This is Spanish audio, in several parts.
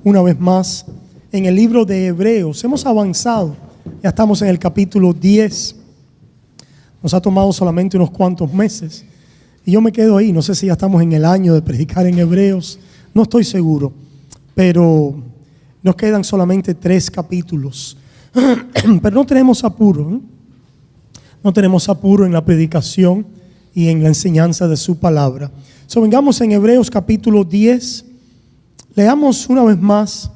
Una vez más en el libro de Hebreos. Hemos avanzado, ya estamos en el capítulo 10. Nos ha tomado solamente unos cuantos meses y yo me quedo ahí. No sé si ya estamos en el año de predicar en Hebreos, no estoy seguro, pero nos quedan solamente 3 capítulos. Pero no tenemos apuro, ¿eh? No tenemos apuro en la predicación y en la enseñanza de su palabra. Vengamos en Hebreos capítulo 10. Leamos una vez más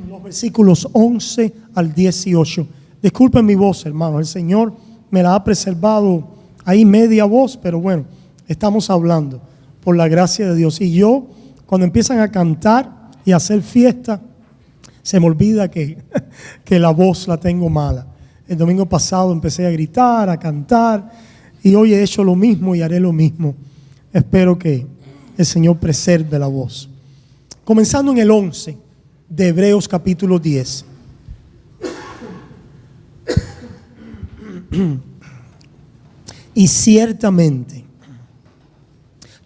los versículos 11 al 18. Disculpen mi voz, hermano. El Señor me la ha preservado ahí media voz, pero bueno, estamos hablando por la gracia de Dios. Y yo, cuando empiezan a cantar y a hacer fiesta, se me olvida que la voz la tengo mala. El domingo pasado empecé a gritar, a cantar, y hoy he hecho lo mismo y haré lo mismo. Espero que el Señor preserve la voz. Comenzando en el 11 de Hebreos capítulo 10. Y ciertamente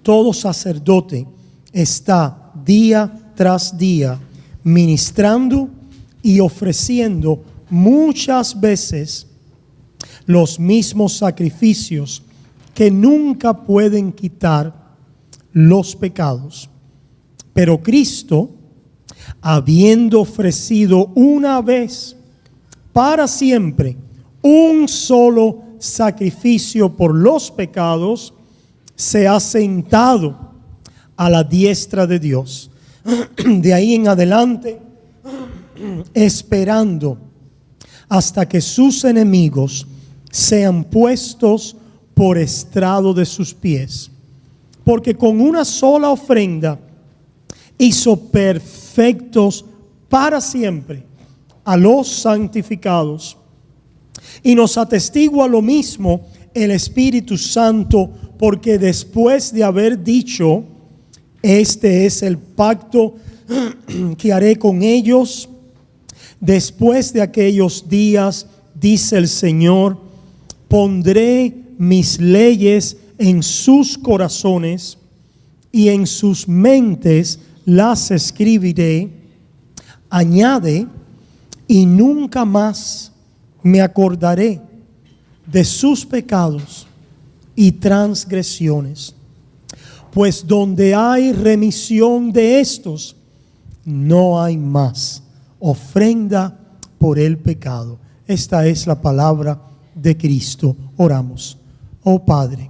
todo sacerdote está día tras día ministrando y ofreciendo muchas veces los mismos sacrificios que nunca pueden quitar los pecados. Pero Cristo, habiendo ofrecido una vez para siempre un solo sacrificio por los pecados, se ha sentado a la diestra de Dios. De ahí en adelante, esperando hasta que sus enemigos sean puestos por estrado de sus pies. Porque con una sola ofrenda hizo perfectos para siempre a los santificados. Y nos atestigua lo mismo el Espíritu Santo, porque después de haber dicho: este es el pacto que haré con ellos después de aquellos días, dice el Señor, pondré mis leyes en sus corazones y en sus mentes las escribiré. Añade: y nunca más me acordaré de sus pecados y transgresiones. Pues donde hay remisión de estos, no hay más ofrenda por el pecado. Esta es la palabra de Cristo. Oramos. Oh Padre,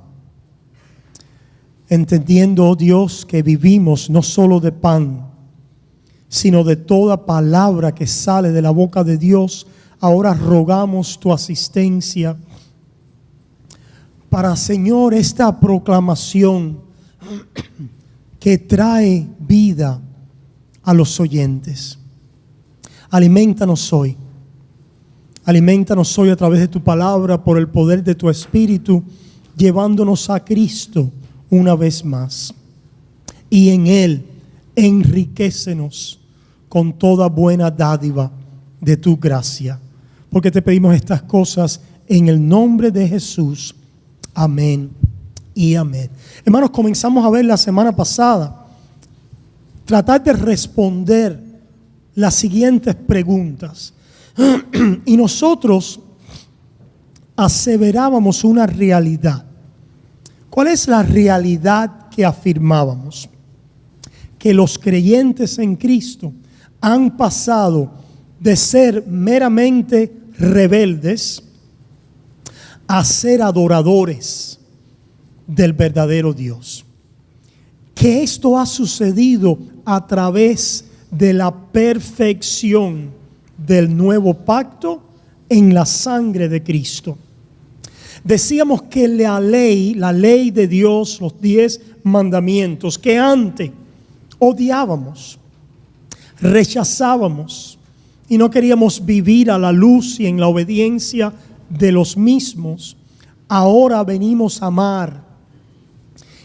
entendiendo, oh Dios, que vivimos no solo de pan, sino de toda palabra que sale de la boca de Dios, ahora rogamos tu asistencia para, Señor, esta proclamación que trae vida a los oyentes. Alimentanos hoy. Alimentanos hoy a través de tu palabra, por el poder de tu Espíritu, llevándonos a Cristo una vez más. Y en Él enriquécenos con toda buena dádiva de tu gracia. Porque te pedimos estas cosas en el nombre de Jesús. Amén y amén. Hermanos, comenzamos a ver la semana pasada, tratar de responder las siguientes preguntas. Y nosotros aseverábamos una realidad. ¿Cuál es la realidad que afirmábamos? Que los creyentes en Cristo han pasado de ser meramente rebeldes a ser adoradores del verdadero Dios. Que esto ha sucedido a través de la perfección del nuevo pacto en la sangre de Cristo. Decíamos que la ley de Dios, los 10 mandamientos, que antes odiábamos, rechazábamos y no queríamos vivir a la luz y en la obediencia de los mismos, ahora venimos a amar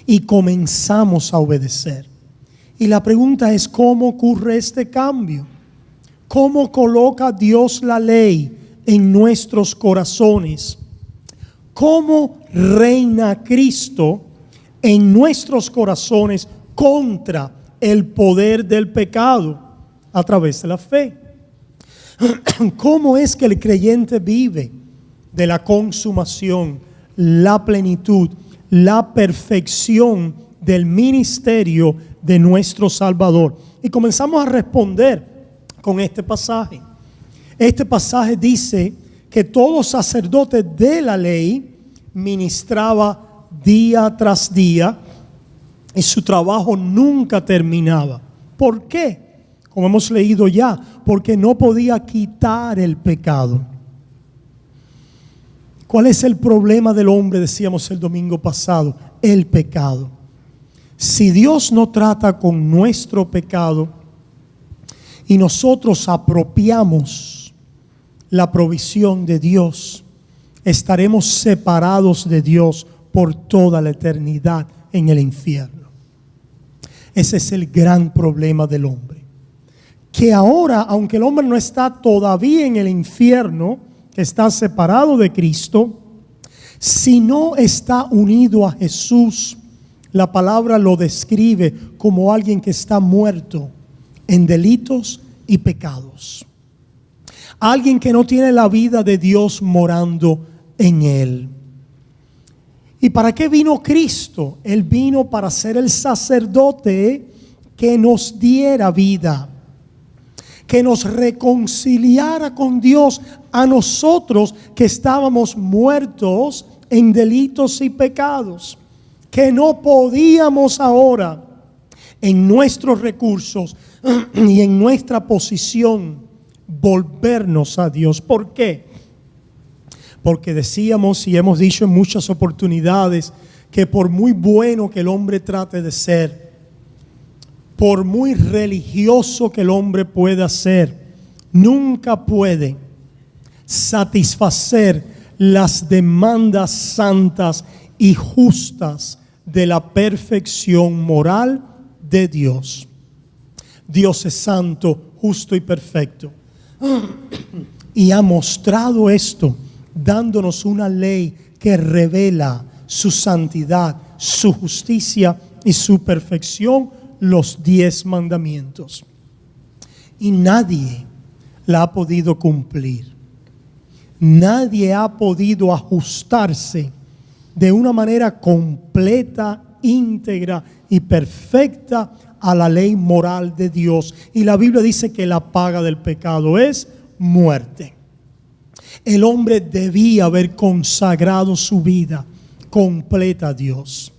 y comenzamos a obedecer. Y la pregunta es: ¿cómo ocurre este cambio? ¿Cómo coloca Dios la ley en nuestros corazones? ¿Cómo reina Cristo en nuestros corazones contra el poder del pecado a través de la fe. ¿Cómo es que el creyente vive de la consumación, la plenitud, la perfección del ministerio de nuestro Salvador? Y comenzamos a responder con este pasaje. Este pasaje dice que todo sacerdote de la ley ministraba día tras día y su trabajo nunca terminaba. ¿Por qué? Como hemos leído ya, porque no podía quitar el pecado. ¿Cuál es el problema del hombre? Decíamos el domingo pasado, el pecado. Si Dios no trata con nuestro pecado y nosotros apropiamos la provisión de Dios, estaremos separados de Dios por toda la eternidad en el infierno. Ese es el gran problema del hombre. Que ahora, aunque el hombre no está todavía en el infierno, que está separado de Cristo, si no está unido a Jesús, la palabra lo describe como alguien que está muerto en delitos y pecados. Alguien que no tiene la vida de Dios morando en él. ¿Y para qué vino Cristo? Él vino para ser el sacerdote que nos diera vida, que nos reconciliara con Dios a nosotros que estábamos muertos en delitos y pecados, que no podíamos ahora en nuestros recursos y en nuestra posición volvernos a Dios. ¿Por qué? Porque decíamos y hemos dicho en muchas oportunidades que por muy bueno que el hombre trate de ser, por muy religioso que el hombre pueda ser, nunca puede satisfacer las demandas santas y justas de la perfección moral de Dios. Dios es santo, justo y perfecto. Y ha mostrado esto dándonos una ley que revela su santidad, su justicia y su perfección, los 10 mandamientos. Y nadie la ha podido cumplir. Nadie ha podido ajustarse de una manera completa, íntegra y perfecta a la ley moral de Dios. Y la Biblia dice que la paga del pecado es muerte. El hombre debía haber consagrado su vida completa a Dios.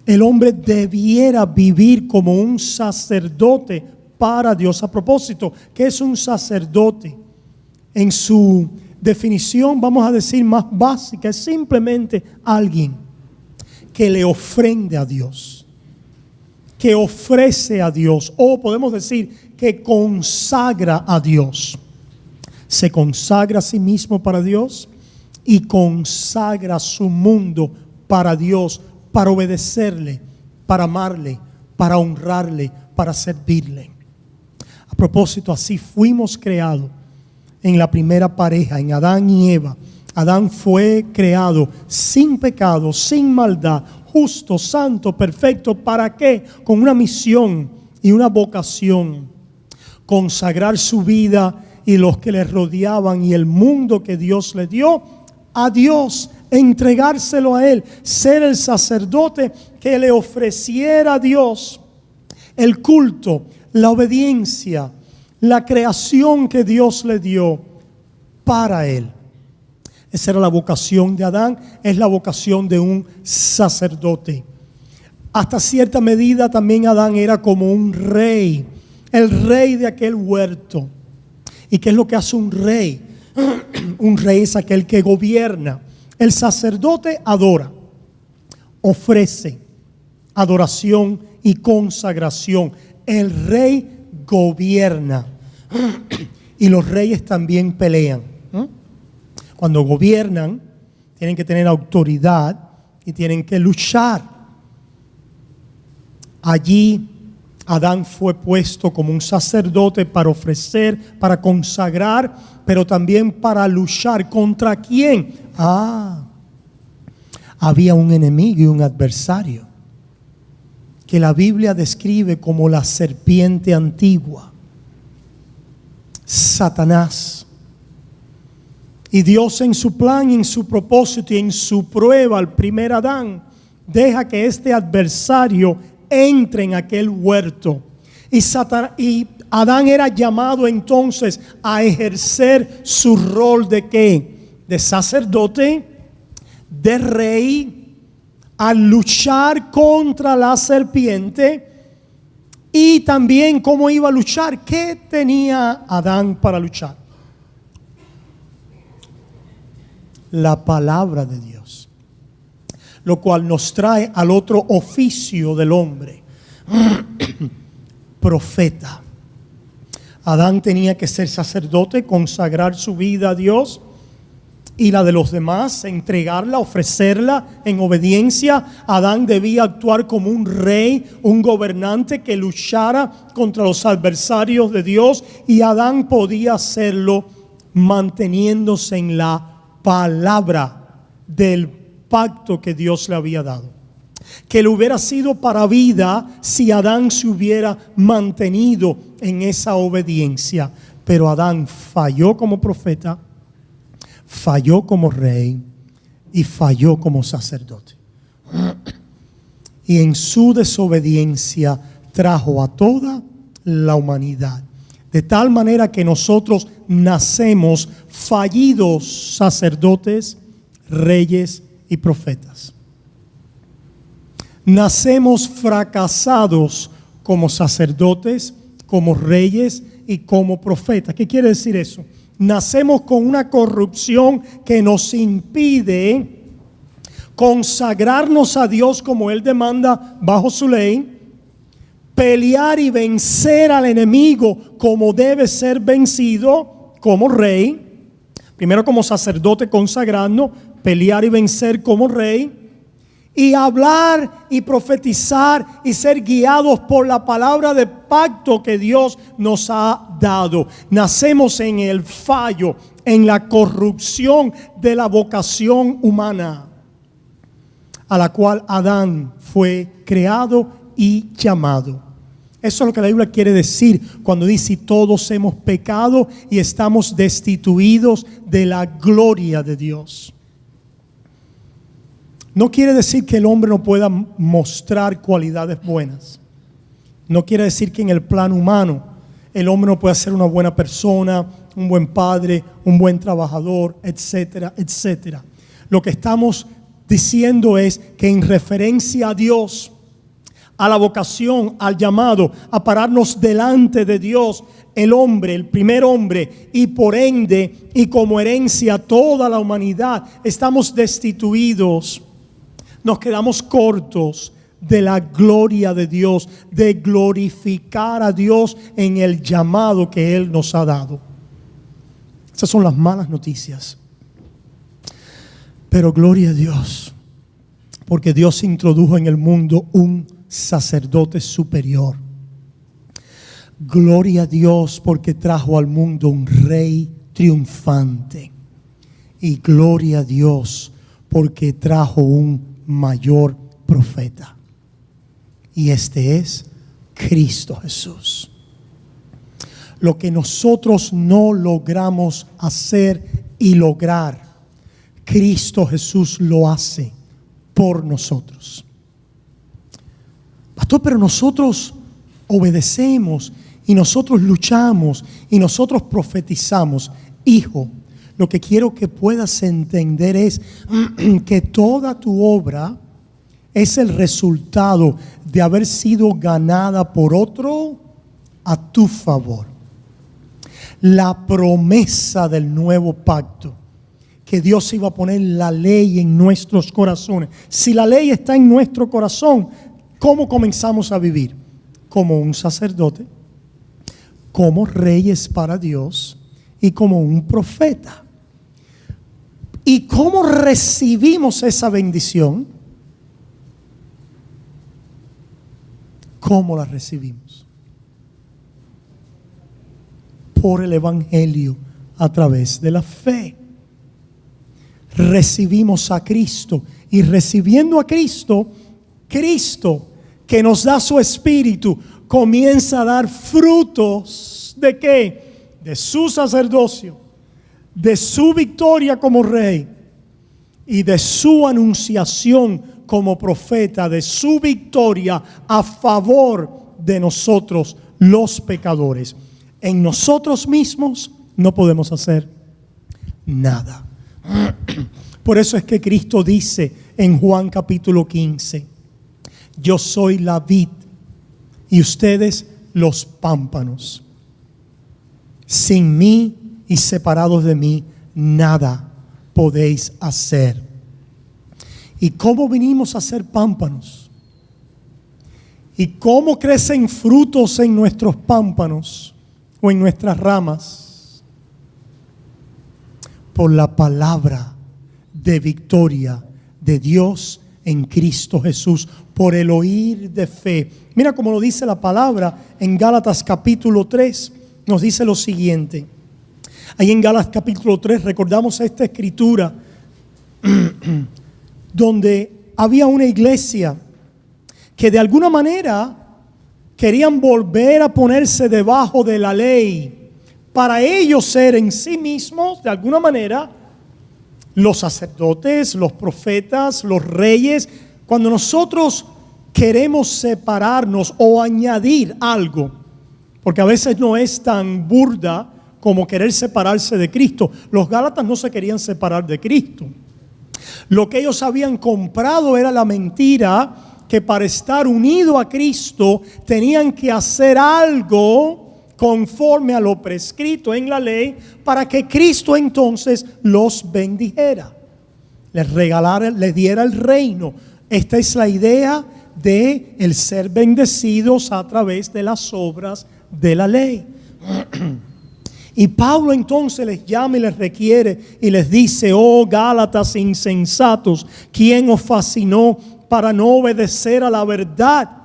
El hombre debiera vivir como un sacerdote para Dios. A propósito, ¿qué es un sacerdote? En su definición, vamos a decir más básica, es simplemente alguien que le ofrende a Dios, que ofrece a Dios, o podemos decir que consagra a Dios. Se consagra a sí mismo para Dios y consagra su mundo para Dios, para obedecerle, para amarle, para honrarle, para servirle. A propósito, así fuimos creados en la primera pareja, en Adán y Eva. Adán fue creado sin pecado, sin maldad, justo, santo, perfecto. ¿Para qué? Con una misión y una vocación: consagrar su vida y los que le rodeaban y el mundo que Dios le dio a Dios, entregárselo a Él, ser el sacerdote que le ofreciera a Dios el culto, la obediencia, la creación que Dios le dio para Él. Esa era la vocación de Adán, es la vocación de un sacerdote. Hasta cierta medida también Adán era como un rey, el rey de aquel huerto. ¿Y qué es lo que hace un rey? Un rey es aquel que gobierna. El sacerdote adora, ofrece adoración y consagración. El rey gobierna. Y los reyes también pelean. Cuando gobiernan, tienen que tener autoridad y tienen que luchar. Allí Adán fue puesto como un sacerdote para ofrecer, para consagrar, pero también para luchar. ¿Contra quién? Había un enemigo y un adversario. que la Biblia describe como la serpiente antigua, Satanás. Y Dios, en su plan, en su propósito y en su prueba al primer Adán, deja que este adversario entre en aquel huerto. Y Adán era llamado entonces a ejercer su rol de ¿qué? De sacerdote, de rey, a luchar contra la serpiente. Y también cómo iba a luchar. ¿Qué tenía Adán para luchar? La palabra de Dios. Lo cual nos trae al otro oficio del hombre. Profeta. Adán tenía que ser sacerdote, consagrar su vida a Dios y la de los demás, entregarla, ofrecerla en obediencia. Adán debía actuar como un rey, un gobernante que luchara contra los adversarios de Dios, y Adán podía hacerlo manteniéndose en la palabra del pacto que Dios le había dado. Que le hubiera sido para vida si Adán se hubiera mantenido en esa obediencia. Pero Adán falló como profeta, falló como rey y falló como sacerdote. Y en su desobediencia trajo a toda la humanidad. De tal manera que nosotros nacemos fallidos sacerdotes, reyes y profetas. Nacemos fracasados como sacerdotes, como reyes y como profetas. ¿Qué quiere decir eso? Nacemos con una corrupción que nos impide consagrarnos a Dios como Él demanda bajo su ley, pelear y vencer al enemigo como debe ser vencido como rey, primero como sacerdote consagrando, pelear y vencer como rey, y hablar y profetizar y ser guiados por la palabra de pacto que Dios nos ha dado. Nacemos en el fallo, en la corrupción de la vocación humana, a la cual Adán fue creado y llamado. Eso es lo que la Biblia quiere decir cuando dice: todos hemos pecado y estamos destituidos de la gloria de Dios. No quiere decir que el hombre no pueda mostrar cualidades buenas. No quiere decir que en el plano humano el hombre no pueda ser una buena persona, un buen padre, un buen trabajador, etcétera, etcétera. Lo que estamos diciendo es que en referencia a Dios, a la vocación, al llamado, a pararnos delante de Dios, el hombre, el primer hombre, y por ende y como herencia toda la humanidad, estamos destituidos. Nos quedamos cortos de la gloria de Dios, de glorificar a Dios en el llamado que Él nos ha dado. Esas son las malas noticias. Pero gloria a Dios, porque Dios introdujo en el mundo un sacerdote superior. Gloria a Dios, porque trajo al mundo un rey triunfante. Y gloria a Dios, porque trajo un mayor profeta, y este es Cristo Jesús. Lo que nosotros no logramos hacer y lograr, Cristo Jesús lo hace por nosotros. Pastor, pero nosotros obedecemos y nosotros luchamos y nosotros profetizamos. Hijo, lo que quiero que puedas entender es que toda tu obra es el resultado de haber sido ganada por otro a tu favor. La promesa del nuevo pacto, que Dios iba a poner la ley en nuestros corazones. Si la ley está en nuestro corazón, ¿cómo comenzamos a vivir? Como un sacerdote, como reyes para Dios y como un profeta. ¿Y cómo recibimos esa bendición? ¿Cómo la recibimos? Por el Evangelio, a través de la fe. Recibimos a Cristo, y recibiendo a Cristo, Cristo, que nos da su Espíritu, comienza a dar frutos. ¿De qué? De su sacerdocio, de su victoria como rey y de su anunciación como profeta, de su victoria a favor de nosotros los pecadores. En nosotros mismos no podemos hacer nada. Por eso es que Cristo dice en Juan capítulo 15, yo soy la vid y ustedes los pámpanos. Sin mí y separados de mí, nada podéis hacer. ¿Y cómo vinimos a ser pámpanos? ¿Y cómo crecen frutos en nuestros pámpanos o en nuestras ramas? Por la palabra de victoria de Dios en Cristo Jesús, por el oír de fe. Mira cómo lo dice la palabra en Gálatas capítulo 3, nos dice lo siguiente. Ahí en Gálatas capítulo 3 recordamos esta escritura donde había una iglesia que de alguna manera querían volver a ponerse debajo de la ley para ellos ser en sí mismos de alguna manera los sacerdotes, los profetas, los reyes. Cuando nosotros queremos separarnos o añadir algo, porque a veces no es tan burda como querer separarse de Cristo. Los Gálatas no se querían separar de Cristo. Lo que ellos habían comprado era la mentira que para estar unido a Cristo tenían que hacer algo conforme a lo prescrito en la ley para que Cristo entonces los bendijera, les regalara, les diera el reino. Esta es la idea de el ser bendecidos a través de las obras de la ley. Y Pablo entonces les llama y les requiere y les dice: oh Gálatas insensatos, ¿quién os fascinó para no obedecer a la verdad?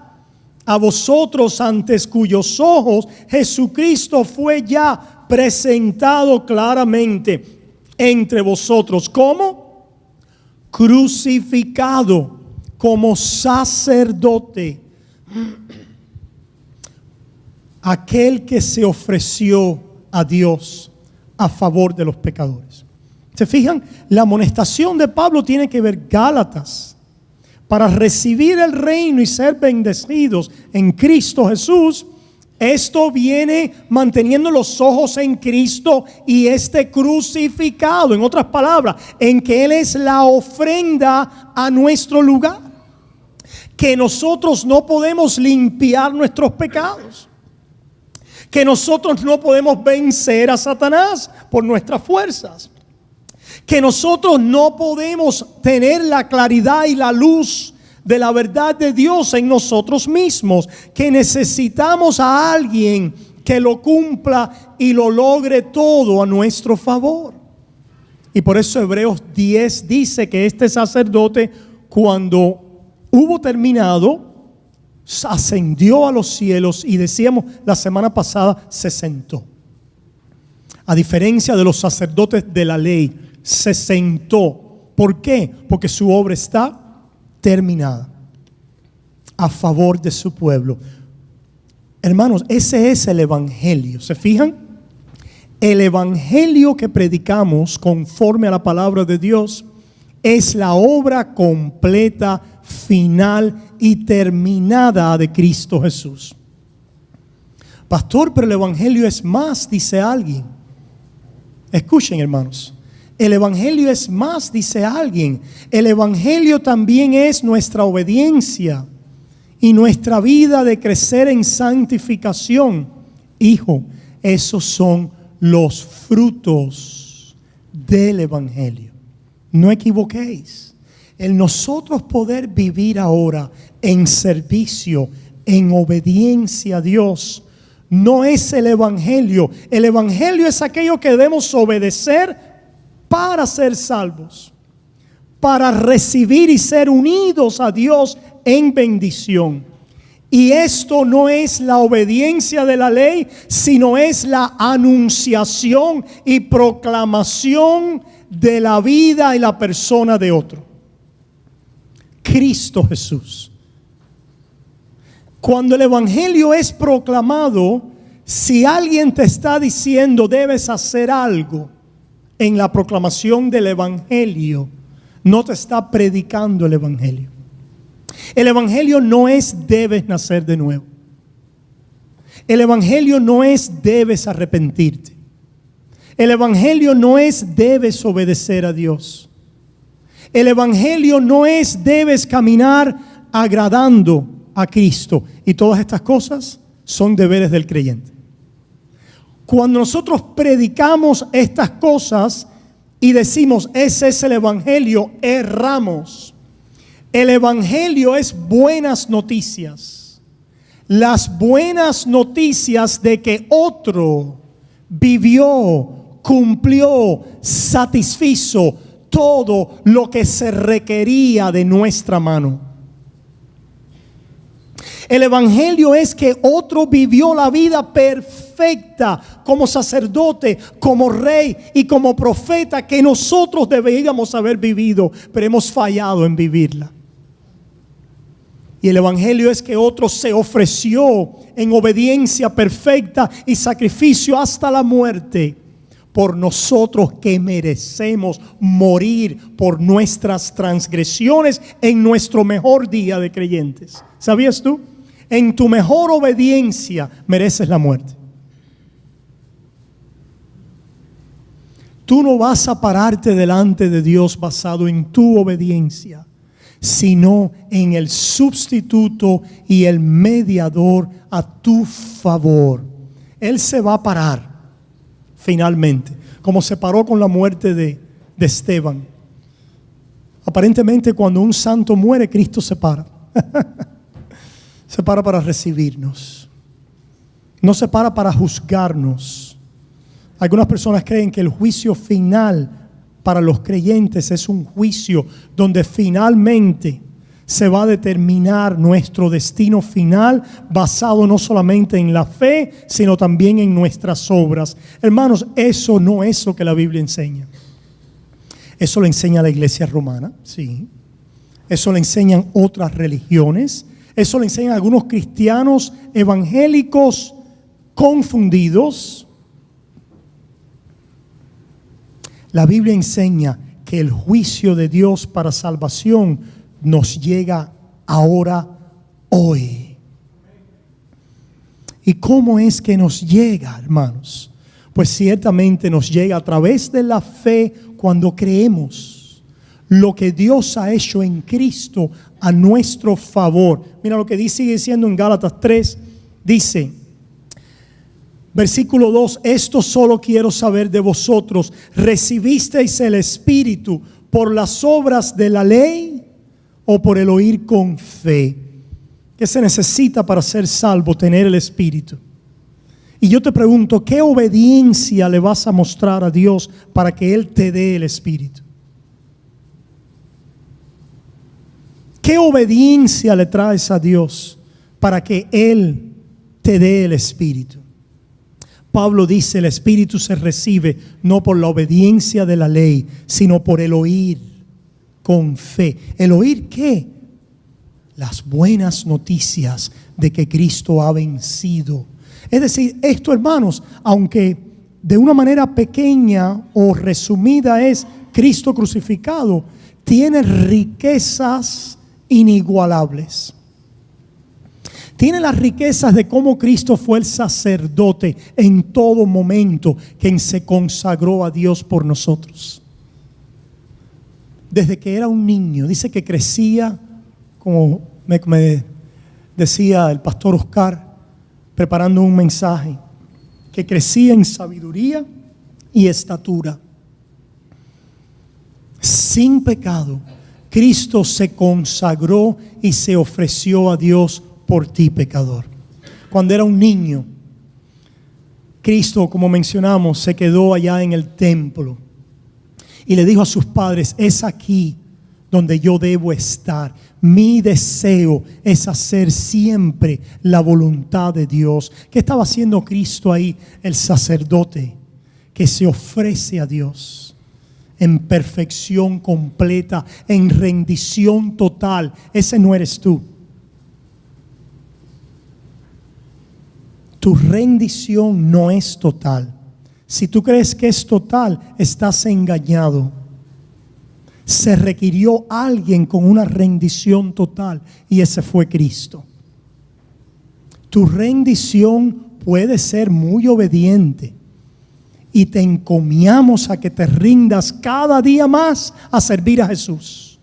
A vosotros antes cuyos ojos Jesucristo fue ya presentado claramente entre vosotros. ¿Cómo? Crucificado como sacerdote, aquel que se ofreció a Dios a favor de los pecadores. ¿Se fijan? La amonestación de Pablo tiene que ver Gálatas. Para recibir el reino y ser bendecidos en Cristo Jesús, esto viene manteniendo los ojos en Cristo y crucificado. En otras palabras, en que Él es la ofrenda a nuestro lugar. Que nosotros no podemos limpiar nuestros pecados. Que nosotros no podemos vencer a Satanás por nuestras fuerzas. Que nosotros no podemos tener la claridad y la luz de la verdad de Dios en nosotros mismos. Que necesitamos a alguien que lo cumpla y lo logre todo a nuestro favor. Y por eso Hebreos 10 dice que este sacerdote, cuando hubo terminado, ascendió a los cielos y decíamos la semana pasada, se sentó. A diferencia de los sacerdotes de la ley, se sentó. ¿Por qué? Porque su obra está terminada a favor de su pueblo. Hermanos, ese es el evangelio. ¿Se fijan? El evangelio que predicamos conforme a la palabra de Dios es la obra completa, final y terminada de Cristo Jesús. Pastor, pero el evangelio es más, dice alguien. Escuchen, hermanos. El evangelio es más, dice alguien. El evangelio también es nuestra obediencia y nuestra vida de crecer en santificación. Hijo, esos son los frutos del evangelio. No equivoquéis. El nosotros poder vivir ahora en servicio, en obediencia a Dios, no es el evangelio. El evangelio es aquello que debemos obedecer para ser salvos, para recibir y ser unidos a Dios en bendición. Y esto no es la obediencia de la ley, sino es la anunciación y proclamación de la vida y la persona de otro. Cristo Jesús. Cuando el evangelio es proclamado, si alguien te está diciendo debes hacer algo en la proclamación del evangelio, no te está predicando el evangelio. El evangelio no es debes nacer de nuevo. El evangelio no es debes arrepentirte. El evangelio no es debes obedecer a Dios. El evangelio no es debes caminar agradando a Cristo. Y todas estas cosas son deberes del creyente. Cuando nosotros predicamos estas cosas y decimos ese es el evangelio, erramos. El evangelio es buenas noticias. Las buenas noticias de que otro vivió, cumplió, satisfizo todo lo que se requería de nuestra mano. El evangelio es que otro vivió la vida perfecta como sacerdote, como rey y como profeta que nosotros deberíamos haber vivido, pero hemos fallado en vivirla. Y el evangelio es que otro se ofreció en obediencia perfecta y sacrificio hasta la muerte por nosotros que merecemos morir por nuestras transgresiones en nuestro mejor día de creyentes. ¿Sabías tú? En tu mejor obediencia mereces la muerte. Tú no vas a pararte delante de Dios basado en tu obediencia, sino en el sustituto y el mediador a tu favor. Él se va a parar finalmente, como se paró con la muerte de Esteban. Aparentemente cuando un santo muere, Cristo se para. Se para para recibirnos. No se para para juzgarnos. Algunas personas creen que el juicio final para los creyentes es un juicio donde finalmente se va a determinar nuestro destino final basado no solamente en la fe, sino también en nuestras obras. Hermanos, eso no es lo que la Biblia enseña. Eso lo enseña la iglesia romana, sí. Eso lo enseñan otras religiones. Eso lo enseñan algunos cristianos evangélicos confundidos. La Biblia enseña que el juicio de Dios para salvación nos llega ahora, hoy. ¿Y cómo es que nos llega, hermanos? Pues ciertamente nos llega a través de la fe cuando creemos lo que Dios ha hecho en Cristo a nuestro favor. Mira lo que sigue diciendo en Gálatas 3, dice, versículo 2, esto solo quiero saber de vosotros, ¿recibisteis el Espíritu por las obras de la ley o por el oír con fe? ¿Qué se necesita para ser salvo? Tener el Espíritu. Y yo te pregunto, ¿qué obediencia le vas a mostrar a Dios para que Él te dé el Espíritu? ¿Qué obediencia le traes a Dios para que Él te dé el Espíritu? Pablo dice, el Espíritu se recibe no por la obediencia de la ley, sino por el oír con fe. ¿El oír qué? Las buenas noticias de que Cristo ha vencido. Es decir, esto, hermanos, aunque de una manera pequeña o resumida es Cristo crucificado, tiene riquezas inigualables. Tiene las riquezas de cómo Cristo fue el sacerdote en todo momento, quien se consagró a Dios por nosotros. Desde que era un niño, dice que crecía, como me decía el pastor Oscar, preparando un mensaje, que crecía en sabiduría y estatura. Sin pecado, Cristo se consagró y se ofreció a Dios por ti, pecador. Cuando era un niño, Cristo, como mencionamos, se quedó allá en el templo y le dijo a sus padres, es aquí donde yo debo estar. Mi deseo es hacer siempre la voluntad de Dios. ¿Qué estaba haciendo Cristo ahí? El sacerdote que se ofrece a Dios en perfección completa, en rendición total. Ese no eres tú. Tu rendición no es total. Si tú crees que es total, estás engañado. Se requirió alguien con una rendición total y ese fue Cristo. Tu rendición puede ser muy obediente y te encomiamos a que te rindas cada día más a servir a Jesús.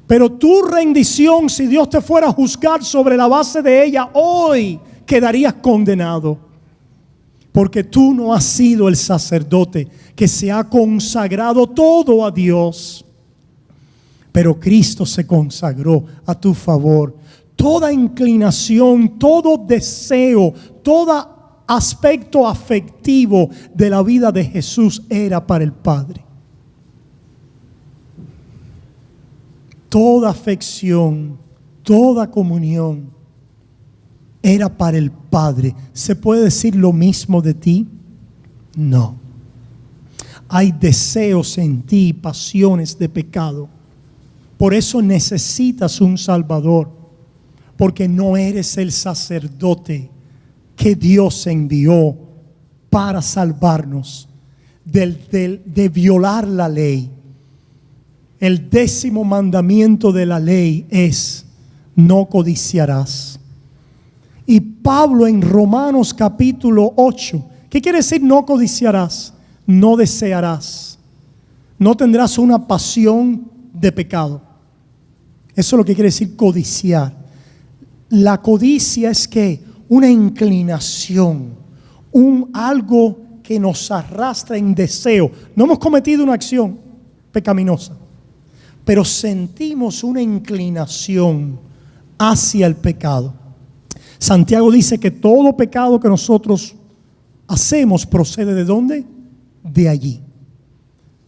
Pero tu rendición, si Dios te fuera a juzgar sobre la base de ella, hoy quedarías condenado. Porque tú no has sido el sacerdote que se ha consagrado todo a Dios. Pero Cristo se consagró a tu favor. Toda inclinación, todo deseo, todo aspecto afectivo de la vida de Jesús era para el Padre. Toda afección, toda comunión era para el Padre. ¿Se puede decir lo mismo de ti? No. Hay deseos en ti, pasiones de pecado. Por eso necesitas un Salvador. Porque no eres el sacerdote que Dios envió para salvarnos de violar la ley. El 10º mandamiento de la ley es: no codiciarás. Y Pablo en Romanos capítulo 8, ¿qué quiere decir no codiciarás? No desearás. No tendrás una pasión de pecado. Eso es lo que quiere decir codiciar. La codicia es que una inclinación, algo que nos arrastra en deseo. No hemos cometido una acción pecaminosa, pero sentimos una inclinación hacia el pecado. Santiago dice que todo pecado que nosotros hacemos procede ¿de dónde? De allí.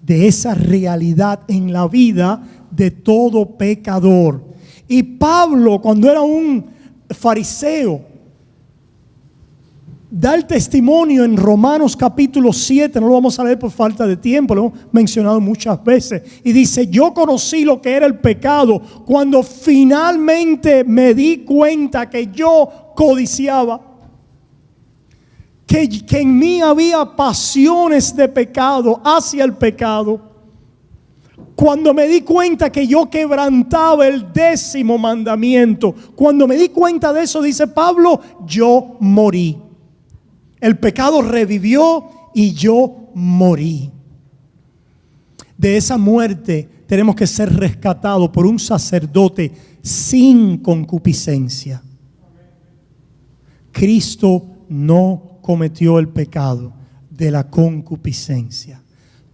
De esa realidad en la vida de todo pecador. Y Pablo, cuando era un fariseo, da el testimonio en Romanos capítulo 7, no lo vamos a leer por falta de tiempo, lo hemos mencionado muchas veces, y dice: yo conocí lo que era el pecado cuando finalmente me di cuenta que yo codiciaba, que en mí había pasiones de pecado hacia el pecado. Cuando me di cuenta que yo quebrantaba el 10º mandamiento, cuando me di cuenta de eso, dice Pablo, yo morí. El pecado revivió y yo morí. De esa muerte tenemos que ser rescatados por un sacerdote sin concupiscencia. Cristo no cometió el pecado de la concupiscencia.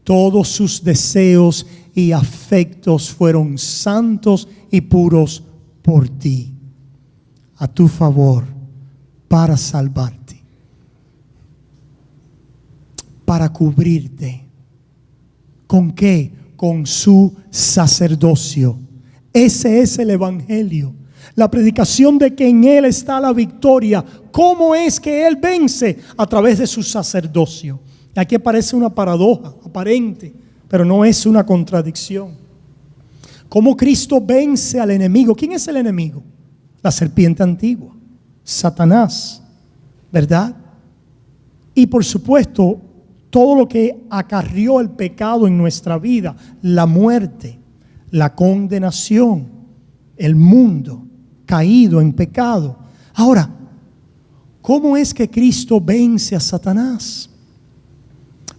Todos sus deseos y afectos fueron santos y puros por ti, a tu favor, para salvarte, para cubrirte. ¿Con qué? Con su sacerdocio. Ese es el evangelio. La predicación de que en Él está la victoria. ¿Cómo es que Él vence? A través de su sacerdocio. Aquí aparece una paradoja aparente, pero no es una contradicción. ¿Cómo Cristo vence al enemigo? ¿Quién es el enemigo? La serpiente antigua, Satanás, ¿verdad? Y por supuesto, todo lo que acarrió el pecado en nuestra vida, la muerte, la condenación, el mundo caído en pecado. Ahora, ¿cómo es que Cristo vence a Satanás?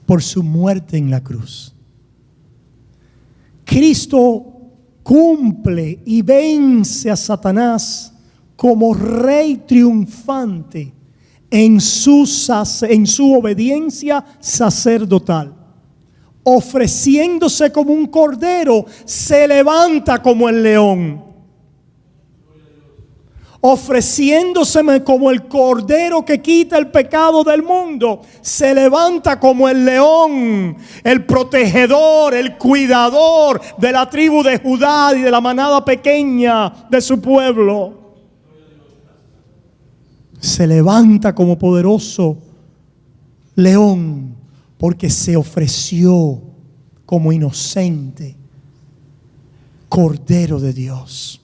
Por su muerte en la cruz. Cristo cumple y vence a Satanás como rey triunfante en su obediencia sacerdotal. Ofreciéndose como un cordero, se levanta como el león. Ofreciéndose como el cordero que quita el pecado del mundo, se levanta como el león, el protegedor, el cuidador de la tribu de Judá y de la manada pequeña de su pueblo. Se levanta como poderoso león porque se ofreció como inocente cordero de Dios.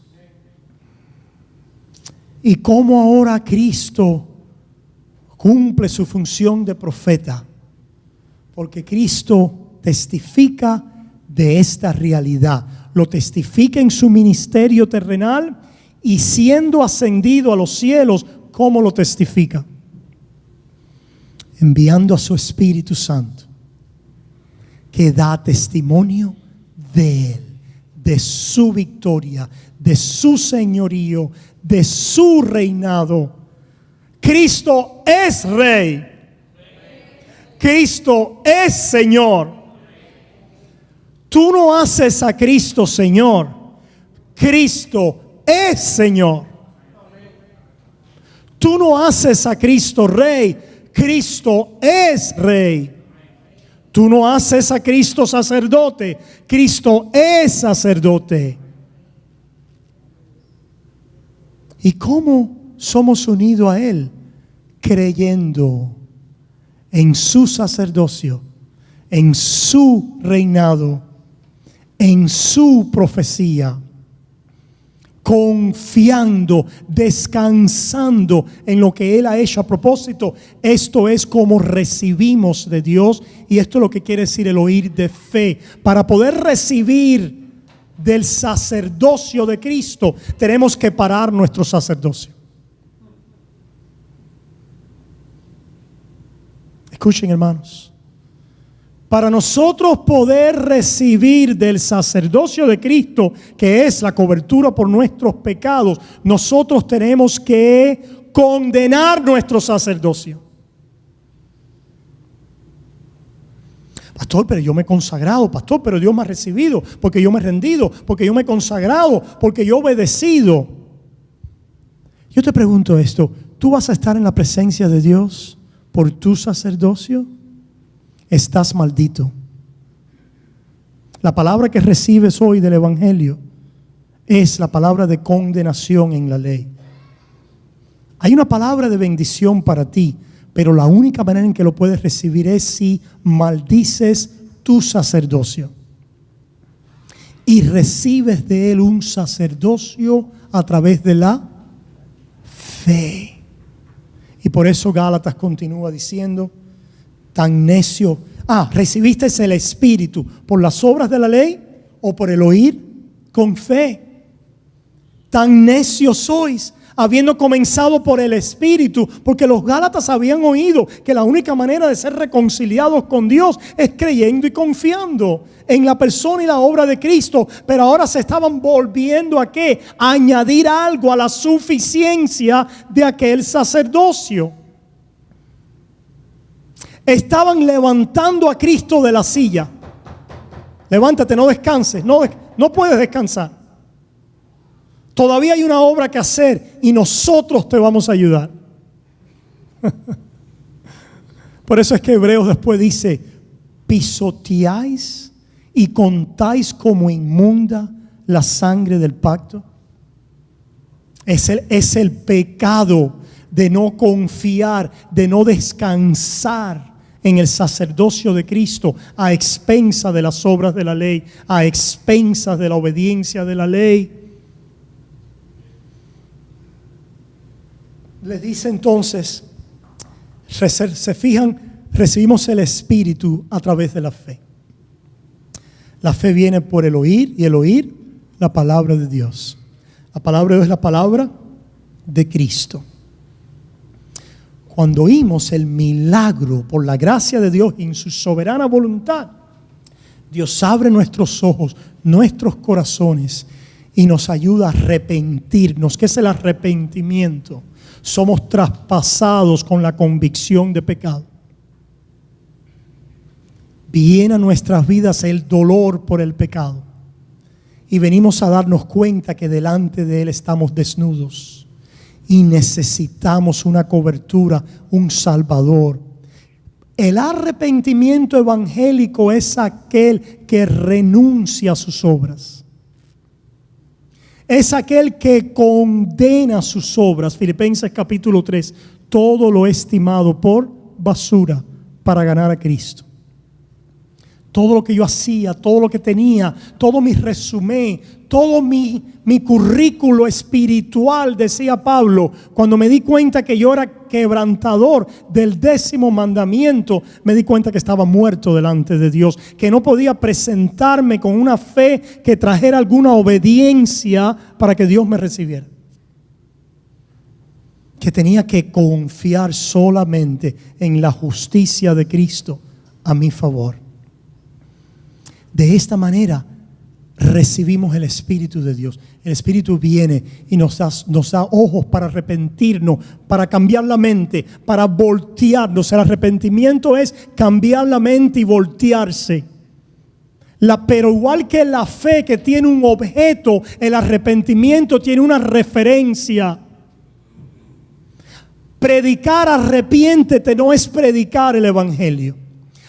Y cómo ahora Cristo cumple su función de profeta, porque Cristo testifica de esta realidad. Lo testifica en su ministerio terrenal y siendo ascendido a los cielos, ¿cómo lo testifica? Enviando a su Espíritu Santo, que da testimonio de Él, de su victoria, de su señorío, de su reinado. Cristo es Rey. Cristo es Señor. Tú no haces a Cristo Señor. Cristo es Señor. Tú no haces a Cristo Rey. Cristo es Rey. Tú no haces a Cristo sacerdote. Cristo es sacerdote. ¿Y cómo somos unidos a Él? Creyendo en su sacerdocio, en su reinado, en su profecía, confiando, descansando en lo que Él ha hecho a propósito. Esto es como recibimos de Dios, y esto es lo que quiere decir el oír de fe. Para poder recibir del sacerdocio de Cristo, tenemos que parar nuestro sacerdocio. Escuchen, hermanos. Para nosotros poder recibir del sacerdocio de Cristo, que es la cobertura por nuestros pecados, nosotros tenemos que condenar nuestro sacerdocio. Pastor, pero yo me he consagrado. Pastor, pero Dios me ha recibido, porque yo me he rendido, porque yo me he consagrado, porque yo he obedecido. Yo te pregunto esto: ¿tú vas a estar en la presencia de Dios por tu sacerdocio? Estás maldito. La palabra que recibes hoy del Evangelio es la palabra de condenación en la ley. Hay una palabra de bendición para ti, pero la única manera en que lo puedes recibir es si maldices tu sacerdocio y recibes de Él un sacerdocio a través de la fe. Y por eso Gálatas continúa diciendo: tan necio. ¿Recibiste el Espíritu por las obras de la ley o por el oír con fe? Tan necios sois, habiendo comenzado por el Espíritu, porque los Gálatas habían oído que la única manera de ser reconciliados con Dios es creyendo y confiando en la persona y la obra de Cristo. Pero ahora se estaban volviendo ¿a qué? A añadir algo a la suficiencia de aquel sacerdocio. Estaban levantando a Cristo de la silla. Levántate, no descanses, no puedes descansar. Todavía hay una obra que hacer y nosotros te vamos a ayudar. Por eso es que Hebreos después dice: pisoteáis y contáis como inmunda la sangre del pacto. Es el pecado de no confiar, de no descansar en el sacerdocio de Cristo a expensas de las obras de la ley, a expensas de la obediencia de la ley. Les dice entonces, se fijan, recibimos el Espíritu a través de la fe. La fe viene por el oír, y el oír la palabra de Dios. La palabra de Dios es la palabra de Cristo. Cuando oímos el milagro por la gracia de Dios y en su soberana voluntad, Dios abre nuestros ojos, nuestros corazones y nos ayuda a arrepentirnos. ¿Qué es el arrepentimiento? Somos traspasados con la convicción de pecado. Viene a nuestras vidas el dolor por el pecado y venimos a darnos cuenta que delante de Él estamos desnudos y necesitamos una cobertura, un Salvador. El arrepentimiento evangélico es aquel que renuncia a sus obras. Es aquel que condena sus obras. Filipenses capítulo 3. Todo lo he estimado por basura para ganar a Cristo. todo lo que yo hacía, todo lo que tenía, todo mi resumen, todo mi currículo espiritual, decía Pablo, cuando me di cuenta que yo era quebrantador del 10º mandamiento, me di cuenta que estaba muerto delante de Dios, que no podía presentarme con una fe que trajera alguna obediencia para que Dios me recibiera. Que tenía que confiar solamente en la justicia de Cristo a mi favor. De esta manera recibimos el Espíritu de Dios. El Espíritu viene y nos da ojos para arrepentirnos, para cambiar la mente, para voltearnos. El arrepentimiento es cambiar la mente y voltearse. Pero igual que la fe, que tiene un objeto, el arrepentimiento tiene una referencia. Predicar arrepiéntete no es predicar el Evangelio.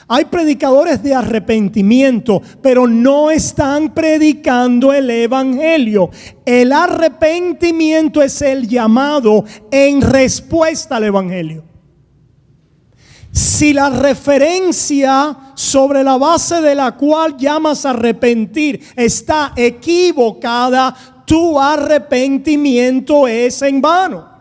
Hay predicadores de arrepentimiento, pero no están predicando el Evangelio. El arrepentimiento es el llamado en respuesta al Evangelio. Si la referencia sobre la base de la cual llamas a arrepentir está equivocada, tu arrepentimiento es en vano.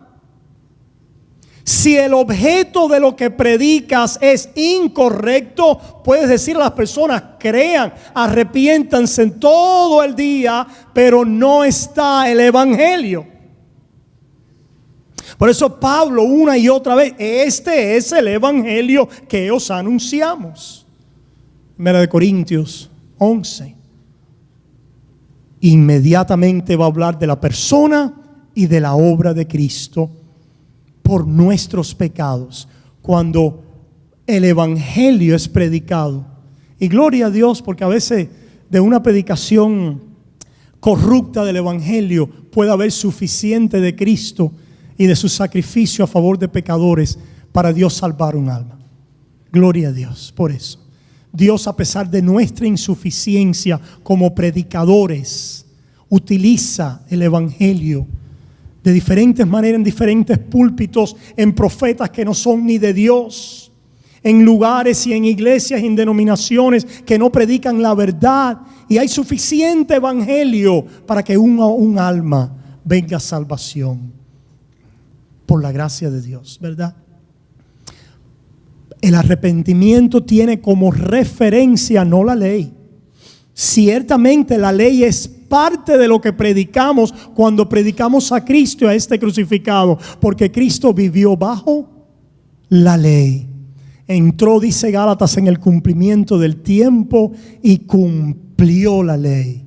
Si el objeto de lo que predicas es incorrecto, puedes decir a las personas: crean, arrepiéntanse todo el día, pero no está el Evangelio. Por eso Pablo una y otra vez: este es el Evangelio que os anunciamos. 1 Corintios 11. Inmediatamente va a hablar de la persona y de la obra de Cristo por nuestros pecados, cuando el Evangelio es predicado. Y gloria a Dios, porque a veces de una predicación corrupta del Evangelio puede haber suficiente de Cristo y de su sacrificio a favor de pecadores para Dios salvar un alma. Gloria a Dios por eso. Dios, a pesar de nuestra insuficiencia como predicadores, utiliza el Evangelio de diferentes maneras, en diferentes púlpitos, en profetas que no son ni de Dios, en lugares y en iglesias y en denominaciones que no predican la verdad. Y hay suficiente evangelio para que un alma venga a salvación por la gracia de Dios, ¿verdad? El arrepentimiento tiene como referencia no la ley. Ciertamente la ley es parte de lo que predicamos cuando predicamos a Cristo y a este crucificado, porque Cristo vivió bajo la ley. Entró, dice Gálatas, en el cumplimiento del tiempo y cumplió la ley.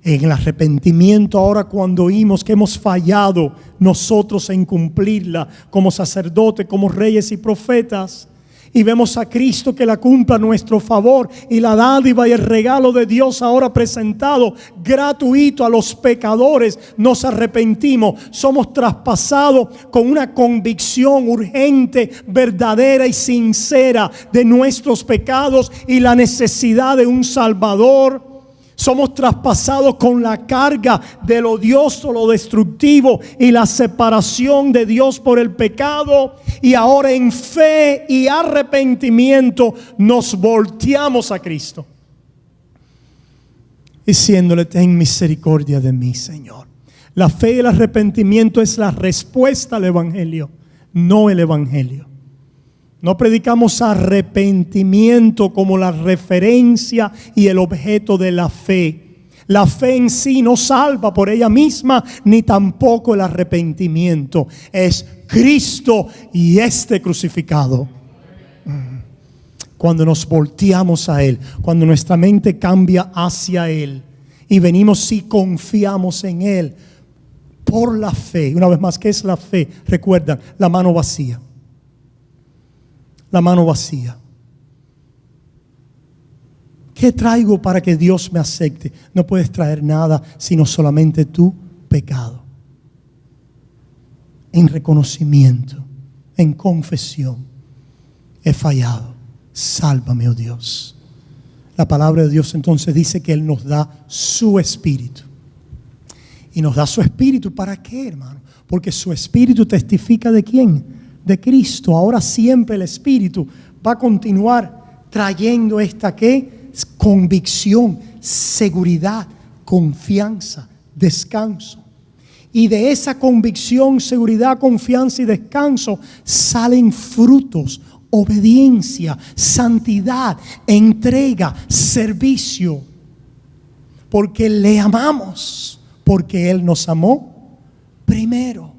En el arrepentimiento, ahora cuando oímos que hemos fallado nosotros en cumplirla como sacerdotes, como reyes y profetas, y vemos a Cristo que la cumpla a nuestro favor, y la dádiva y el regalo de Dios ahora presentado gratuito a los pecadores, nos arrepentimos, somos traspasados con una convicción urgente, verdadera y sincera de nuestros pecados y la necesidad de un Salvador. Somos traspasados con la carga del odioso, lo destructivo y la separación de Dios por el pecado. Y ahora en fe y arrepentimiento nos volteamos a Cristo, diciéndole: ten misericordia de mí, Señor. La fe y el arrepentimiento es la respuesta al Evangelio, no el Evangelio. No predicamos arrepentimiento como la referencia y el objeto de la fe. La fe en sí no salva por ella misma, ni tampoco el arrepentimiento. Es Cristo y este crucificado. Cuando nos volteamos a Él, cuando nuestra mente cambia hacia Él y venimos y confiamos en Él por la fe. Una vez más, ¿qué es la fe? Recuerdan, la mano vacía. La mano vacía. ¿Qué traigo para que Dios me acepte? No puedes traer nada sino solamente tu pecado. En reconocimiento, en confesión: he fallado, sálvame, oh Dios. La palabra de Dios entonces dice que Él nos da su Espíritu. Y nos da su Espíritu, ¿para qué, hermano? Porque su Espíritu testifica ¿de quién? De Cristo. Ahora siempre el Espíritu va a continuar trayendo esta ¿qué? Convicción, seguridad, confianza, descanso. Y de esa convicción, seguridad, confianza y descanso salen frutos, obediencia, santidad, entrega, servicio. Porque le amamos, porque Él nos amó primero.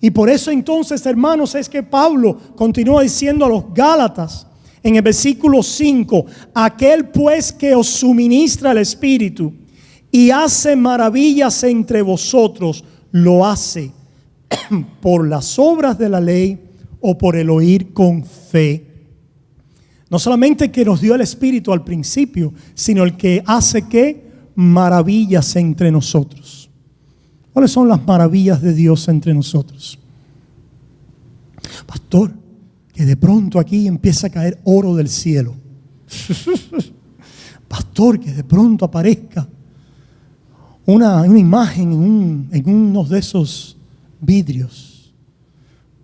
Y por eso entonces, hermanos, es que Pablo continúa diciendo a los Gálatas en el versículo 5: aquel pues que os suministra el Espíritu y hace maravillas entre vosotros, lo hace por las obras de la ley o por el oír con fe. No solamente que nos dio el Espíritu al principio, sino el que hace ¿qué? Maravillas entre nosotros. ¿Cuáles son las maravillas de Dios entre nosotros? Pastor, que de pronto aquí empieza a caer oro del cielo. Pastor, que de pronto aparezca una imagen en uno de esos vidrios.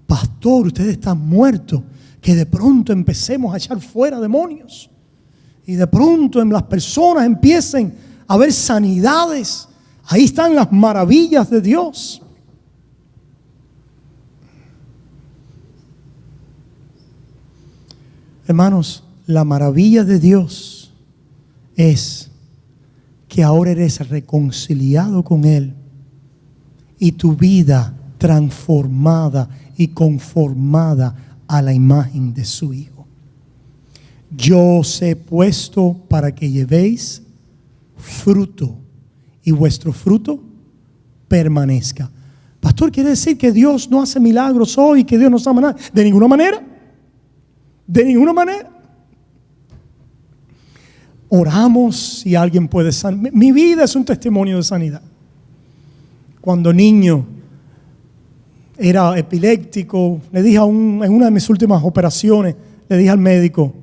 Pastor, usted está muerto. Que de pronto empecemos a echar fuera demonios. Y de pronto en las personas empiecen a haber sanidades. Ahí están las maravillas de Dios. Hermanos, la maravilla de Dios es que ahora eres reconciliado con Él y tu vida transformada y conformada a la imagen de su Hijo. Yo os he puesto para que llevéis fruto y vuestro fruto permanezca. Pastor, ¿quiere decir que Dios no hace milagros hoy, que Dios no ama nada? De ninguna manera. De ninguna manera. Oramos y alguien puede sanar. Mi vida es un testimonio de sanidad. Cuando niño era epiléptico, le dije en una de mis últimas operaciones, le dije al médico: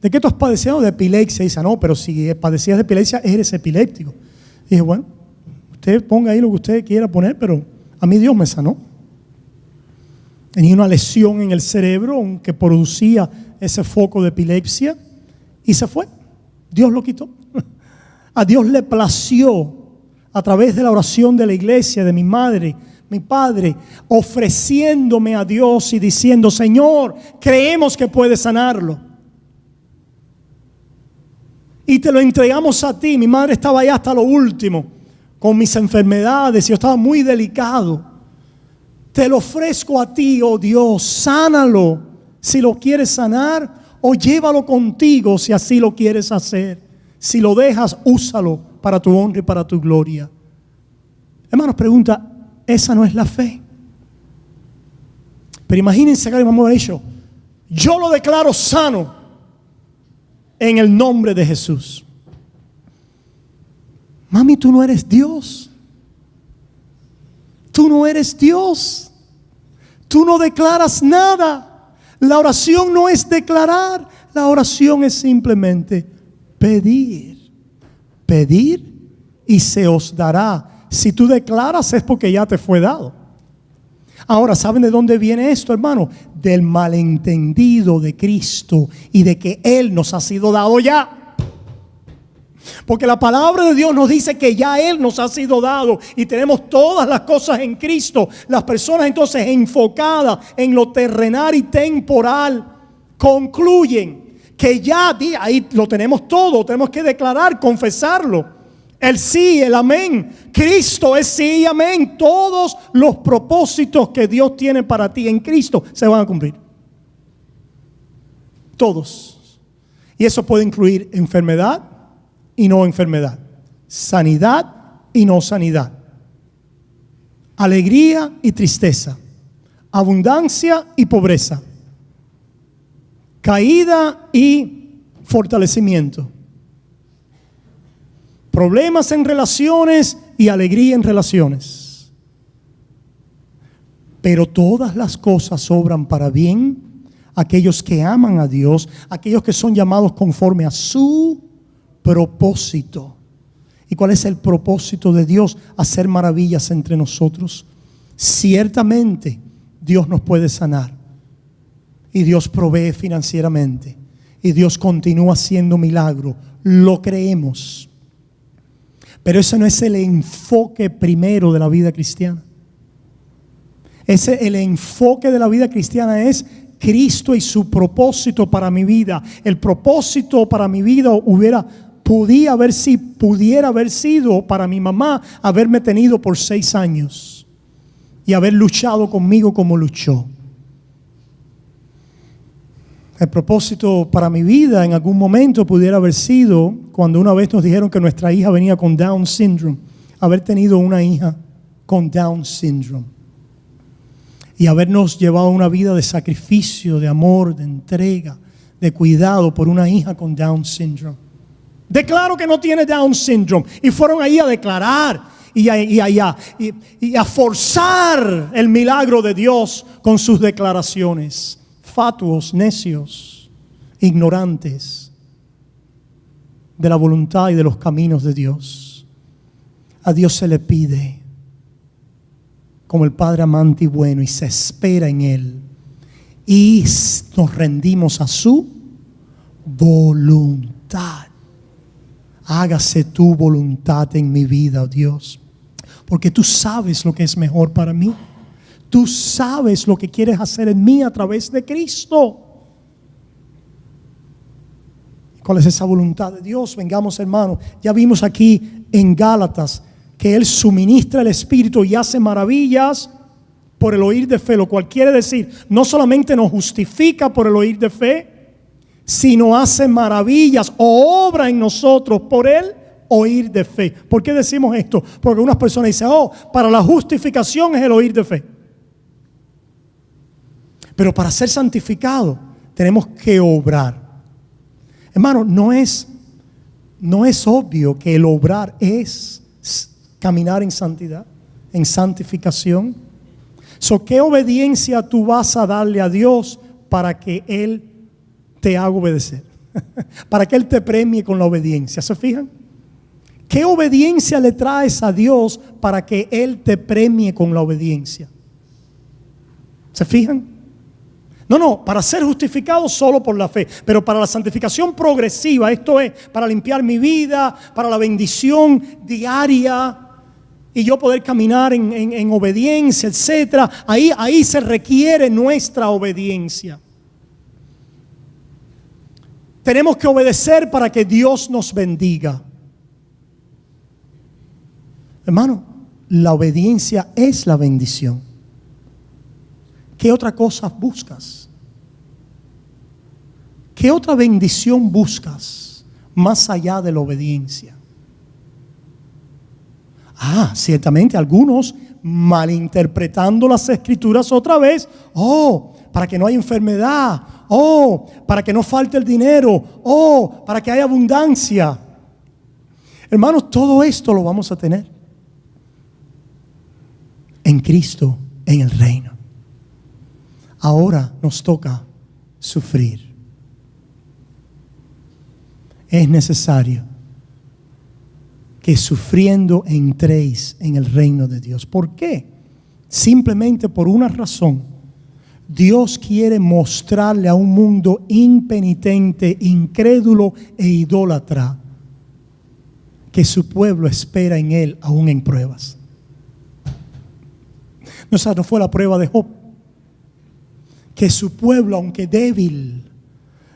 ¿de qué tú has padecido? De epilepsia. Y dice: no, pero si padecías de epilepsia, eres epiléptico. Y dije: bueno, usted ponga ahí lo que usted quiera poner, pero a mí Dios me sanó. Tenía una lesión en el cerebro que producía ese foco de epilepsia y se fue. Dios lo quitó. A Dios le plació, a través de la oración de la iglesia, de mi madre, mi padre, ofreciéndome a Dios y diciendo: Señor, creemos que puedes sanarlo. Y te lo entregamos a ti. Mi madre estaba allá hasta lo último con mis enfermedades y yo estaba muy delicado. Te lo ofrezco a ti, oh Dios, sánalo si lo quieres sanar, o llévalo contigo si así lo quieres hacer. Si lo dejas, úsalo para tu honra y para tu gloria. Hermanos, pregunta: ¿esa no es la fe? Pero imagínense que mi mamá hubiera dicho: yo lo declaro sano en el nombre de Jesús. Mami, tú no eres Dios. Tú no eres Dios. Tú no declaras nada. La oración no es declarar. La oración es simplemente pedir. Pedir y se os dará. Si tú declaras es porque ya te fue dado. Ahora, ¿saben de dónde viene esto, hermano? Del malentendido de Cristo y de que Él nos ha sido dado ya. Porque la palabra de Dios nos dice que ya Él nos ha sido dado y tenemos todas las cosas en Cristo. Las personas entonces enfocadas en lo terrenal y temporal concluyen que ya ahí lo tenemos todo. Tenemos que declarar, confesarlo. El sí, el amén. Cristo es sí y amén. Todos los propósitos que Dios tiene para ti en Cristo se van a cumplir. Todos. Y eso puede incluir enfermedad y no enfermedad, sanidad y no sanidad, alegría y tristeza, abundancia y pobreza, caída y fortalecimiento, problemas en relaciones y alegría en relaciones. Pero todas las cosas obran para bien aquellos que aman a Dios, aquellos que son llamados conforme a su propósito. ¿Y cuál es el propósito de Dios? Hacer maravillas entre nosotros. Ciertamente Dios nos puede sanar y Dios provee financieramente y Dios continúa haciendo milagros. Lo creemos. Pero ese no es el enfoque primero de la vida cristiana. El enfoque de la vida cristiana es Cristo y su propósito para mi vida. El propósito para mi vida pudiera haber sido para mi mamá haberme tenido por 6 años y haber luchado conmigo como luchó. El propósito para mi vida en algún momento pudiera haber sido cuando una vez nos dijeron que nuestra hija venía con Down syndrome, haber tenido una hija con Down syndrome y habernos llevado una vida de sacrificio, de amor, de entrega, de cuidado por una hija con Down syndrome. Declaro que no tiene Down syndrome y fueron ahí a declarar y a forzar el milagro de Dios con sus declaraciones. Fatuos, necios, ignorantes de la voluntad y de los caminos de Dios. A Dios se le pide como el Padre amante y bueno, y se espera en Él, y nos rendimos a su voluntad. Hágase tu voluntad en mi vida, oh Dios, porque tú sabes lo que es mejor para mí. Tú sabes lo que quieres hacer en mí a través de Cristo. ¿Cuál es esa voluntad de Dios? Vengamos, hermanos. Ya vimos aquí en Gálatas que Él suministra el Espíritu y hace maravillas por el oír de fe, lo cual quiere decir, no solamente nos justifica por el oír de fe, sino hace maravillas o obra en nosotros por el oír de fe. ¿Por qué decimos esto? Porque unas personas dicen, para la justificación es el oír de fe. Pero para ser santificado tenemos que obrar. Hermano, no es obvio que el obrar es caminar en santidad, en santificación. ¿Qué obediencia tú vas a darle a Dios para que Él te haga obedecer? Para que Él te premie con la obediencia. ¿Se fijan? ¿Qué obediencia le traes a Dios para que Él te premie con la obediencia? ¿Se fijan? No, para ser justificado solo por la fe, pero para la santificación progresiva, esto es, para limpiar mi vida, para la bendición diaria y yo poder caminar en obediencia, etc. Ahí se requiere nuestra obediencia. Tenemos que obedecer para que Dios nos bendiga. Hermano, la obediencia es la bendición. ¿Qué otra cosa buscas? ¿Qué otra bendición buscas más allá de la obediencia? Ciertamente algunos malinterpretando las Escrituras otra vez. Para que no haya enfermedad. Para que no falte el dinero. Para que haya abundancia. Hermanos, todo esto lo vamos a tener en Cristo, en el reino. Ahora nos toca sufrir. Es necesario que sufriendo entréis en el reino de Dios. ¿Por qué? Simplemente por una razón. Dios quiere mostrarle a un mundo impenitente, incrédulo e idólatra que su pueblo espera en Él aún en pruebas. Esa no fue la prueba de Job. Que su pueblo, aunque débil,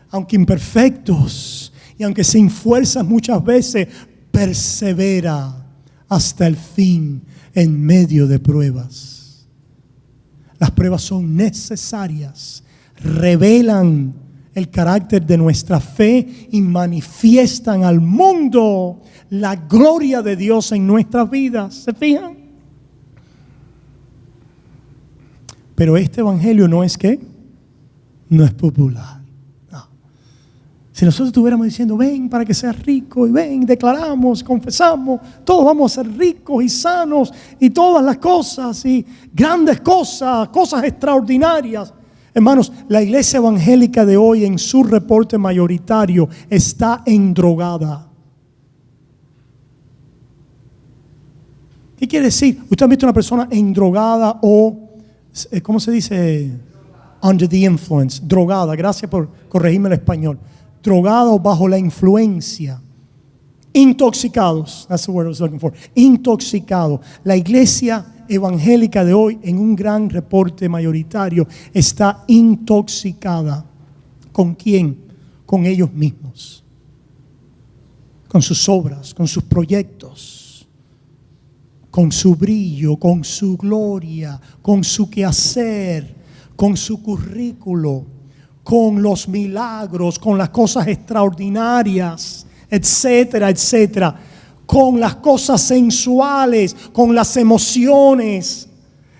aunque imperfectos y aunque sin fuerzas muchas veces, persevera hasta el fin en medio de pruebas. Las pruebas son necesarias, revelan el carácter de nuestra fe y manifiestan al mundo la gloria de Dios en nuestras vidas. ¿Se fijan? Pero este evangelio no es popular. No. Si nosotros estuviéramos diciendo, ven para que seas rico, y ven, declaramos, confesamos, todos vamos a ser ricos y sanos, y todas las cosas, y grandes cosas, cosas extraordinarias. Hermanos, la iglesia evangélica de hoy en su reporte mayoritario está endrogada. ¿Qué quiere decir? Usted ha visto una persona endrogada o, ¿cómo se dice? Under the influence, drogada. Gracias por corregirme el español. drogados, bajo la influencia, intoxicados. That's the word I was looking for. Intoxicados. La iglesia evangélica de hoy, en un gran reporte mayoritario, está intoxicada. ¿Con quién? Con ellos mismos, con sus obras, con sus proyectos, con su brillo, con su gloria, con su quehacer, con su currículo, con los milagros, con las cosas extraordinarias, etcétera, etcétera, con las cosas sensuales, con las emociones.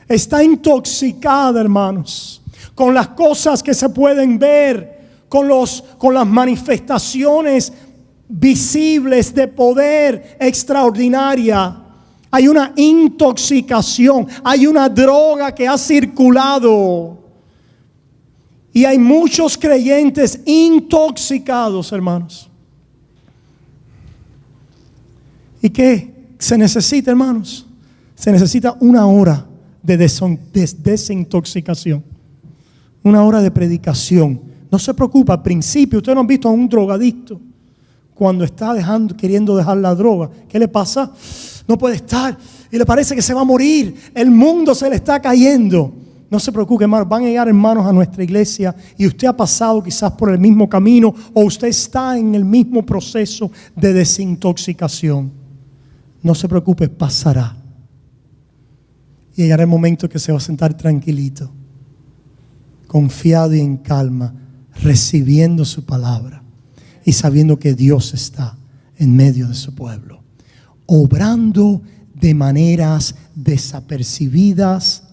Está intoxicada, hermanos, con las cosas que se pueden ver, con las manifestaciones visibles de poder extraordinaria. Hay una intoxicación, hay una droga que ha circulado. Y hay muchos creyentes intoxicados, hermanos. ¿Y qué se necesita, hermanos? Se necesita una hora de desintoxicación. Una hora de predicación. No se preocupe, al principio ustedes no han visto a un drogadicto cuando está queriendo dejar la droga. ¿Qué le pasa? No puede estar y le parece que se va a morir. El mundo se le está cayendo. No se preocupe, hermanos, van a llegar hermanos a nuestra iglesia y usted ha pasado quizás por el mismo camino o usted está en el mismo proceso de desintoxicación. No se preocupe, pasará. Y llegará el momento que se va a sentar tranquilito, confiado y en calma, recibiendo su palabra y sabiendo que Dios está en medio de su pueblo, obrando de maneras desapercibidas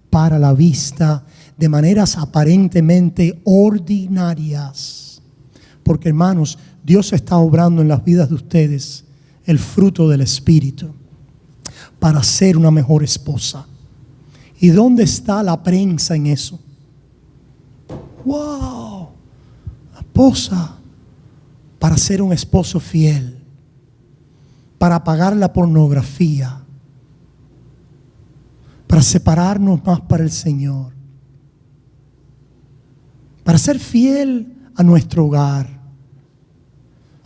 para la vista, de maneras aparentemente ordinarias. Porque, hermanos, Dios está obrando en las vidas de ustedes el fruto del Espíritu para ser una mejor esposa. ¿Y dónde está la prensa en eso? ¡Wow! La esposa para ser un esposo fiel, para apagar la pornografía, para separarnos más para el Señor, para ser fiel a nuestro hogar.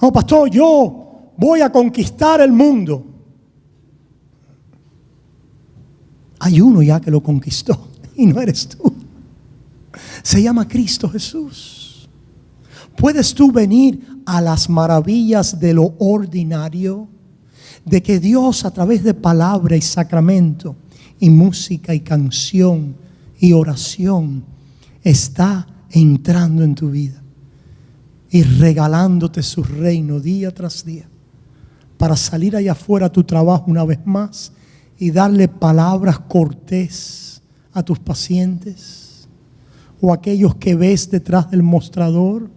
No, pastor, yo voy a conquistar el mundo. Hay uno ya que lo conquistó y no eres tú. Se llama Cristo Jesús. ¿Puedes tú venir a las maravillas de lo ordinario? De que Dios, a través de palabra y sacramento y música y canción y oración, está entrando en tu vida y regalándote su reino día tras día, para salir allá afuera a tu trabajo una vez más y darle palabras cortés a tus pacientes o a aquellos que ves detrás del mostrador.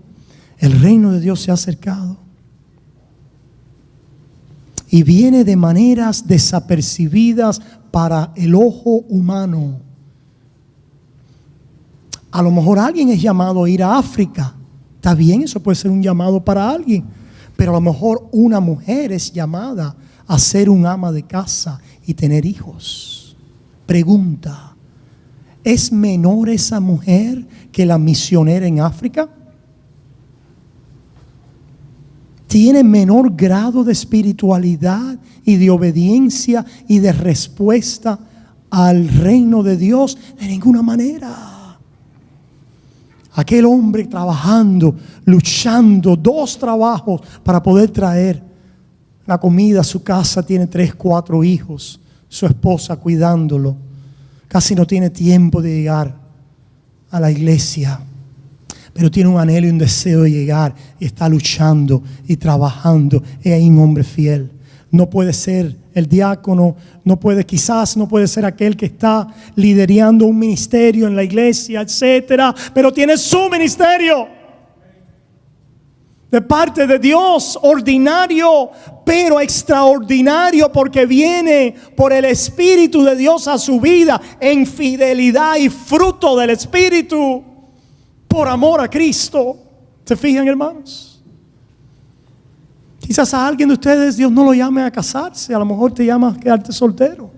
El reino de Dios se ha acercado y viene de maneras desapercibidas para el ojo humano. A lo mejor alguien es llamado a ir a África. Está bien, eso puede ser un llamado para alguien. Pero a lo mejor una mujer es llamada a ser un ama de casa y tener hijos. Pregunta: ¿es menor esa mujer que la misionera en África? ¿Tiene menor grado de espiritualidad y de obediencia y de respuesta al reino de Dios? De ninguna manera. Aquel hombre trabajando, luchando, 2 trabajos para poder traer la comida a su casa, tiene 3, 4 hijos, su esposa cuidándolo. Casi no tiene tiempo de llegar a la iglesia, pero tiene un anhelo y un deseo de llegar y está luchando y trabajando. Es un hombre fiel. No puede ser el diácono, quizás no puede ser aquel que está liderando un ministerio en la iglesia, etcétera, pero tiene su ministerio de parte de Dios, ordinario, pero extraordinario, porque viene por el Espíritu de Dios a su vida en fidelidad y fruto del Espíritu, por amor a Cristo. ¿Se fijan, hermanos? Quizás a alguien de ustedes Dios no lo llame a casarse, a lo mejor te llama a quedarte soltero.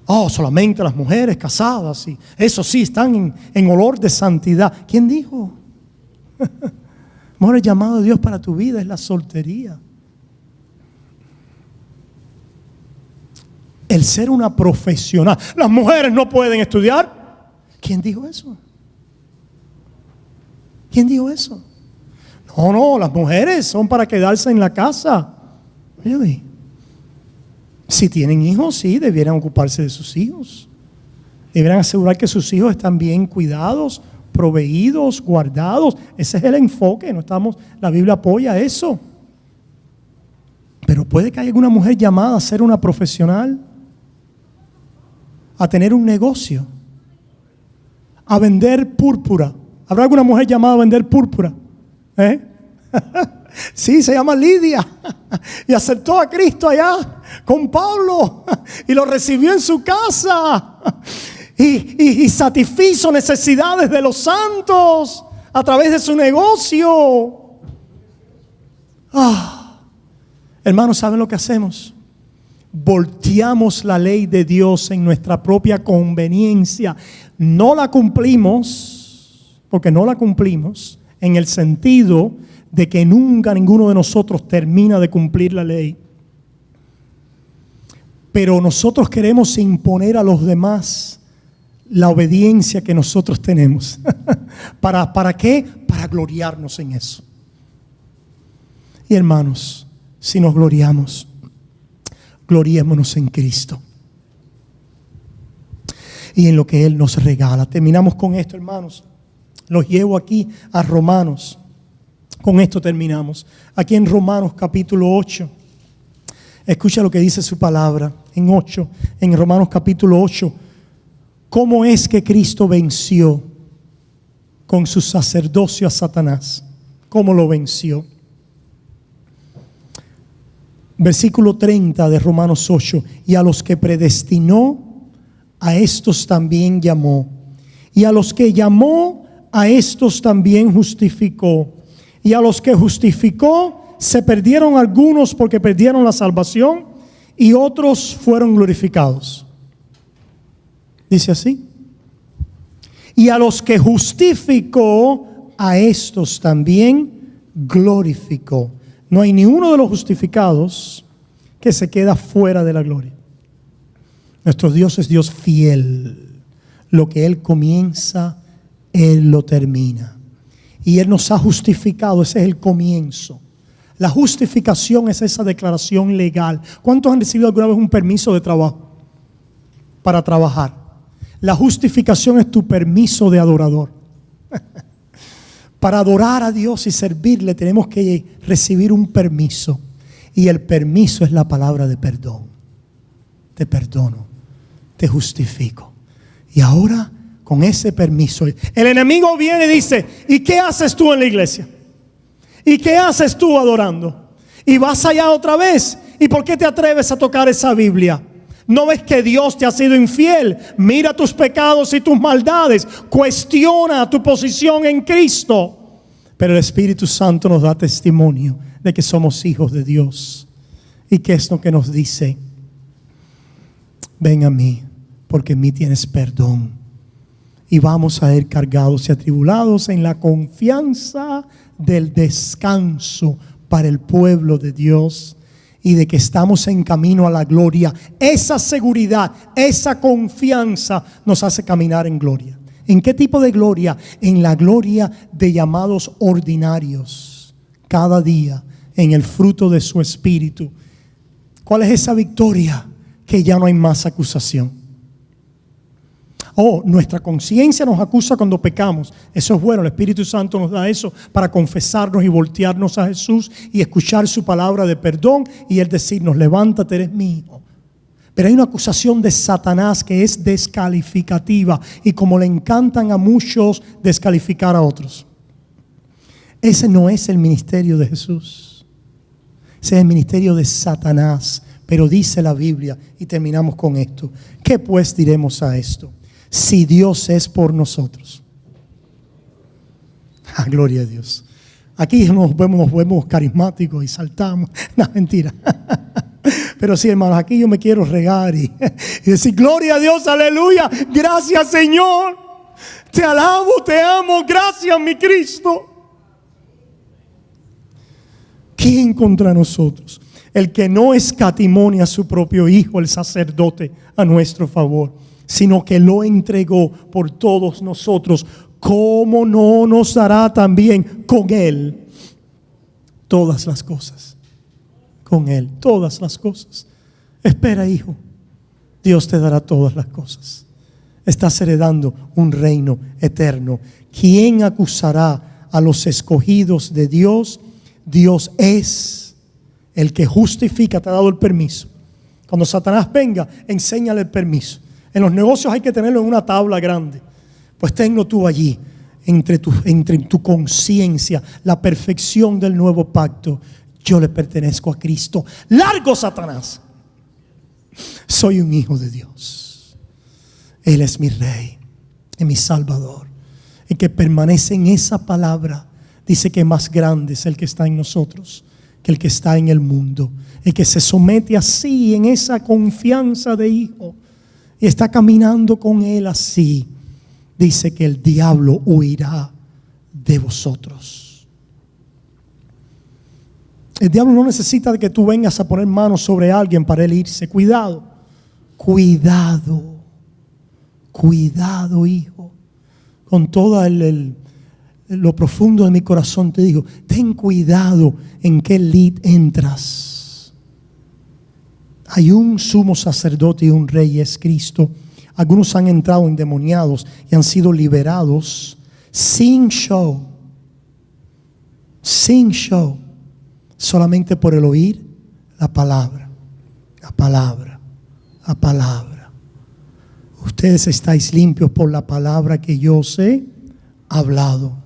Oh, solamente las mujeres casadas, y eso sí, están en olor de santidad. ¿Quién dijo? Mejor el llamado de Dios para tu vida es la soltería. El ser una profesional. Las mujeres no pueden estudiar. ¿Quién dijo eso? ¿Quién dijo eso? No, las mujeres son para quedarse en la casa. Really? Si tienen hijos, sí, debieran ocuparse de sus hijos. Debieran asegurar que sus hijos están bien cuidados, proveídos, guardados. Ese es el enfoque. La Biblia apoya eso. Pero puede que haya alguna mujer llamada a ser una profesional, a tener un negocio, a vender púrpura. ¿Habrá alguna mujer llamada a vender púrpura? Sí, se llama Lidia y aceptó a Cristo allá con Pablo y lo recibió en su casa y satisfizo necesidades de los santos a través de su negocio. Hermanos, ¿saben lo que hacemos? Volteamos la ley de Dios en nuestra propia conveniencia. No la cumplimos, porque no la cumplimos en el sentido de que nunca ninguno de nosotros termina de cumplir la ley. Pero nosotros queremos imponer a los demás la obediencia que nosotros tenemos. ¿Para qué? Para gloriarnos en eso. Y hermanos, si nos gloriamos, gloriémonos en Cristo y en lo que Él nos regala. Terminamos con esto, hermanos. Los llevo aquí a Romanos. Con esto terminamos. Aquí en Romanos capítulo 8. Escucha lo que dice su palabra. En Romanos capítulo 8. ¿Cómo es que Cristo venció con su sacerdocio a Satanás? ¿Cómo lo venció? Versículo 30 de Romanos 8. Y a los que predestinó, a estos también llamó. Y a los que llamó, a estos también justificó. Y a los que justificó, se perdieron algunos porque perdieron la salvación, y otros fueron glorificados. Dice así. Y a los que justificó, a estos también glorificó. No hay ni uno de los justificados que se queda fuera de la gloria. Nuestro Dios es Dios fiel. Lo que Él comienza, Él lo termina. Y Él nos ha justificado. Ese es el comienzo. La justificación es esa declaración legal. ¿Cuántos han recibido alguna vez un permiso de trabajo? Para trabajar. La justificación es tu permiso de adorador. Para adorar a Dios y servirle tenemos que recibir un permiso. Y el permiso es la palabra de perdón. Te perdono, te justifico. Y ahora, con ese permiso, el enemigo viene y dice: ¿y qué haces tú en la iglesia? ¿Y qué haces tú adorando? Y vas allá otra vez. ¿Y por qué te atreves a tocar esa Biblia? ¿No ves que Dios te ha sido infiel? Mira tus pecados y tus maldades. Cuestiona tu posición en Cristo. Pero el Espíritu Santo nos da testimonio de que somos hijos de Dios. ¿Y qué es lo que nos dice? Ven a mí, porque en mí tienes perdón. Y vamos a ir cargados y atribulados en la confianza del descanso para el pueblo de Dios. Y de que estamos en camino a la gloria. Esa seguridad, esa confianza nos hace caminar en gloria. ¿En qué tipo de gloria? En la gloria de llamados ordinarios. Cada día en el fruto de su espíritu. ¿Cuál es esa victoria? Que ya no hay más acusación. Nuestra conciencia nos acusa cuando pecamos. Eso es bueno, el Espíritu Santo nos da eso para confesarnos y voltearnos a Jesús y escuchar su palabra de perdón y Él decirnos: levántate, eres mi hijo. Pero hay una acusación de Satanás que es descalificativa, y como le encantan a muchos descalificar a otros. Ese no es el ministerio de Jesús. Ese es el ministerio de Satanás. Pero dice la Biblia, y terminamos con esto: ¿qué pues diremos a esto? Si Dios es por nosotros. Gloria a Dios. Aquí nos vemos carismáticos y saltamos. No, mentira. Pero sí, hermanos, aquí yo me quiero regar y decir: gloria a Dios, aleluya. Gracias, Señor. Te alabo, te amo. Gracias, mi Cristo. ¿quién contra nosotros? El que no escatimó a su propio Hijo, el sacerdote, a nuestro favor, sino que lo entregó por todos nosotros, ¿cómo no nos dará también con Él todas las cosas? Con Él, todas las cosas. Espera, hijo, Dios te dará todas las cosas. Estás heredando un reino eterno. ¿Quién acusará a los escogidos de Dios? Dios es el que justifica, te ha dado el permiso. Cuando Satanás venga, enséñale el permiso. En los negocios hay que tenerlo en una tabla grande. Pues tenlo tú allí, entre tu conciencia, la perfección del nuevo pacto. Yo le pertenezco a Cristo. ¡Largo, Satanás! Soy un hijo de Dios. Él es mi Rey y mi Salvador. El que permanece en esa palabra dice que más grande es el que está en nosotros que el que está en el mundo. El que se somete así, en esa confianza de hijo, y está caminando con Él así, dice que el diablo huirá de vosotros. El diablo no necesita de que tú vengas a poner manos sobre alguien para él irse. Cuidado, cuidado, cuidado, hijo. Con todo lo profundo de mi corazón te digo, ten cuidado en qué lid entras. Hay un sumo sacerdote y un rey, es Cristo. Algunos han entrado endemoniados y han sido liberados sin show, solamente por el oír la palabra, la palabra, la palabra. Ustedes estáis limpios por la palabra que yo os he hablado.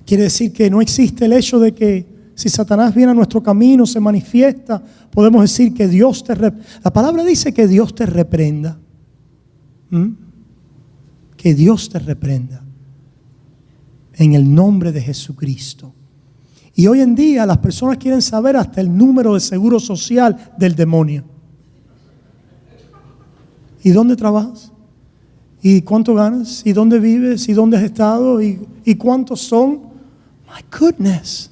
Quiere decir que no existe el hecho de que si Satanás viene a nuestro camino, se manifiesta, podemos decir que Dios te reprenda. La palabra dice que Dios te reprenda. Que Dios te reprenda en el nombre de Jesucristo. Y hoy en día las personas quieren saber hasta el número de seguro social del demonio. ¿Y dónde trabajas? ¿Y cuánto ganas? ¿Y dónde vives? ¿Y dónde has estado? ¿Y cuántos son? My goodness.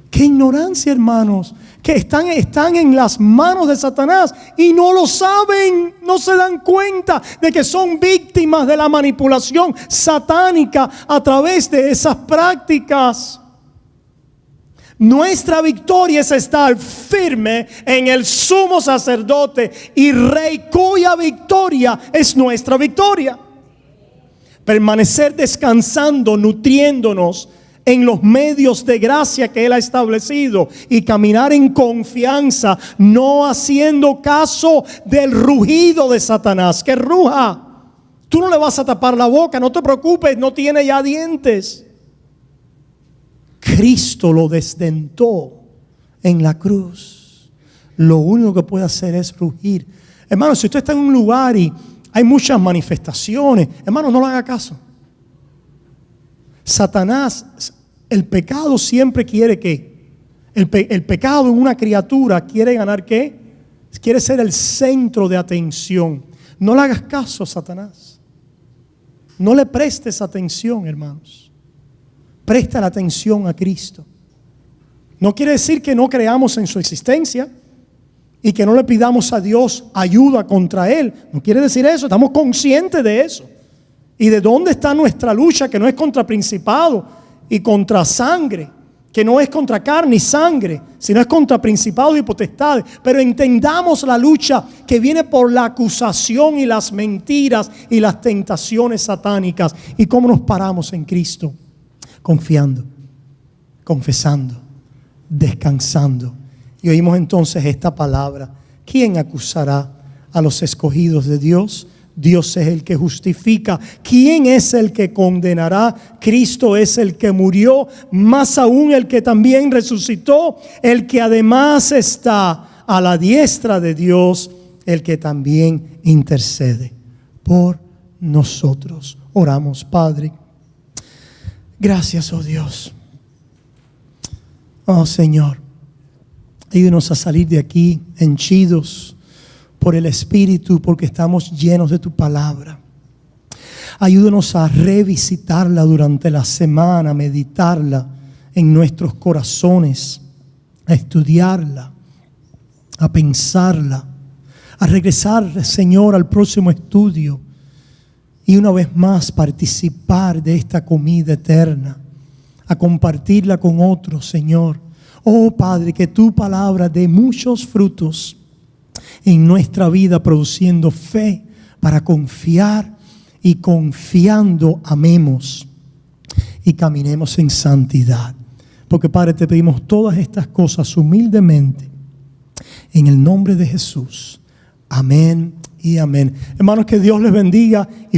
Qué ignorancia, hermanos. Que están en las manos de Satanás y no lo saben, no se dan cuenta de que son víctimas de la manipulación satánica a través de esas prácticas. Nuestra victoria es estar firme en el sumo sacerdote y rey, cuya victoria es nuestra victoria. Permanecer descansando, nutriéndonos en los medios de gracia que Él ha establecido y caminar en confianza, no haciendo caso del rugido de Satanás. Que ruja. Tú no le vas a tapar la boca, no te preocupes, no tiene ya dientes. Cristo lo desdentó en la cruz. Lo único que puede hacer es rugir. Hermano, si usted está en un lugar y hay muchas manifestaciones, hermano, no le haga caso. Satanás, el pecado siempre quiere que el pecado en una criatura quiere ganar ¿qué? Quiere ser el centro de atención. No le hagas caso a Satanás. No le prestes atención, hermanos. Presta la atención a Cristo. No quiere decir que no creamos en su existencia y que no le pidamos a Dios ayuda contra Él. No quiere decir eso. Estamos conscientes de eso. Y de dónde está nuestra lucha, que no es contra principado y contra sangre, que no es contra carne y sangre, sino es contra principados y potestades. Pero entendamos la lucha que viene por la acusación y las mentiras y las tentaciones satánicas. Y cómo nos paramos en Cristo. Confiando, confesando, descansando. Y oímos entonces esta palabra: ¿quién acusará a los escogidos de Dios? Dios es el que justifica. ¿Quién es el que condenará? Cristo es el que murió, más aún el que también resucitó, el que además está a la diestra de Dios, el que también intercede por nosotros. Oramos, Padre. Gracias, oh Dios. Oh Señor, ayúdanos a salir de aquí henchidos por el Espíritu, porque estamos llenos de tu palabra. Ayúdanos a revisitarla durante la semana, meditarla en nuestros corazones. a estudiarla, a pensarla, a regresar, Señor, al próximo estudio y una vez más participar de esta comida eterna, a compartirla con otros, Señor. Oh Padre, que tu palabra dé muchos frutos en nuestra vida, produciendo fe para confiar, y confiando amemos y caminemos en santidad. Porque Padre, te pedimos todas estas cosas humildemente en el nombre de Jesús. Amén y amén. Hermanos, que Dios les bendiga y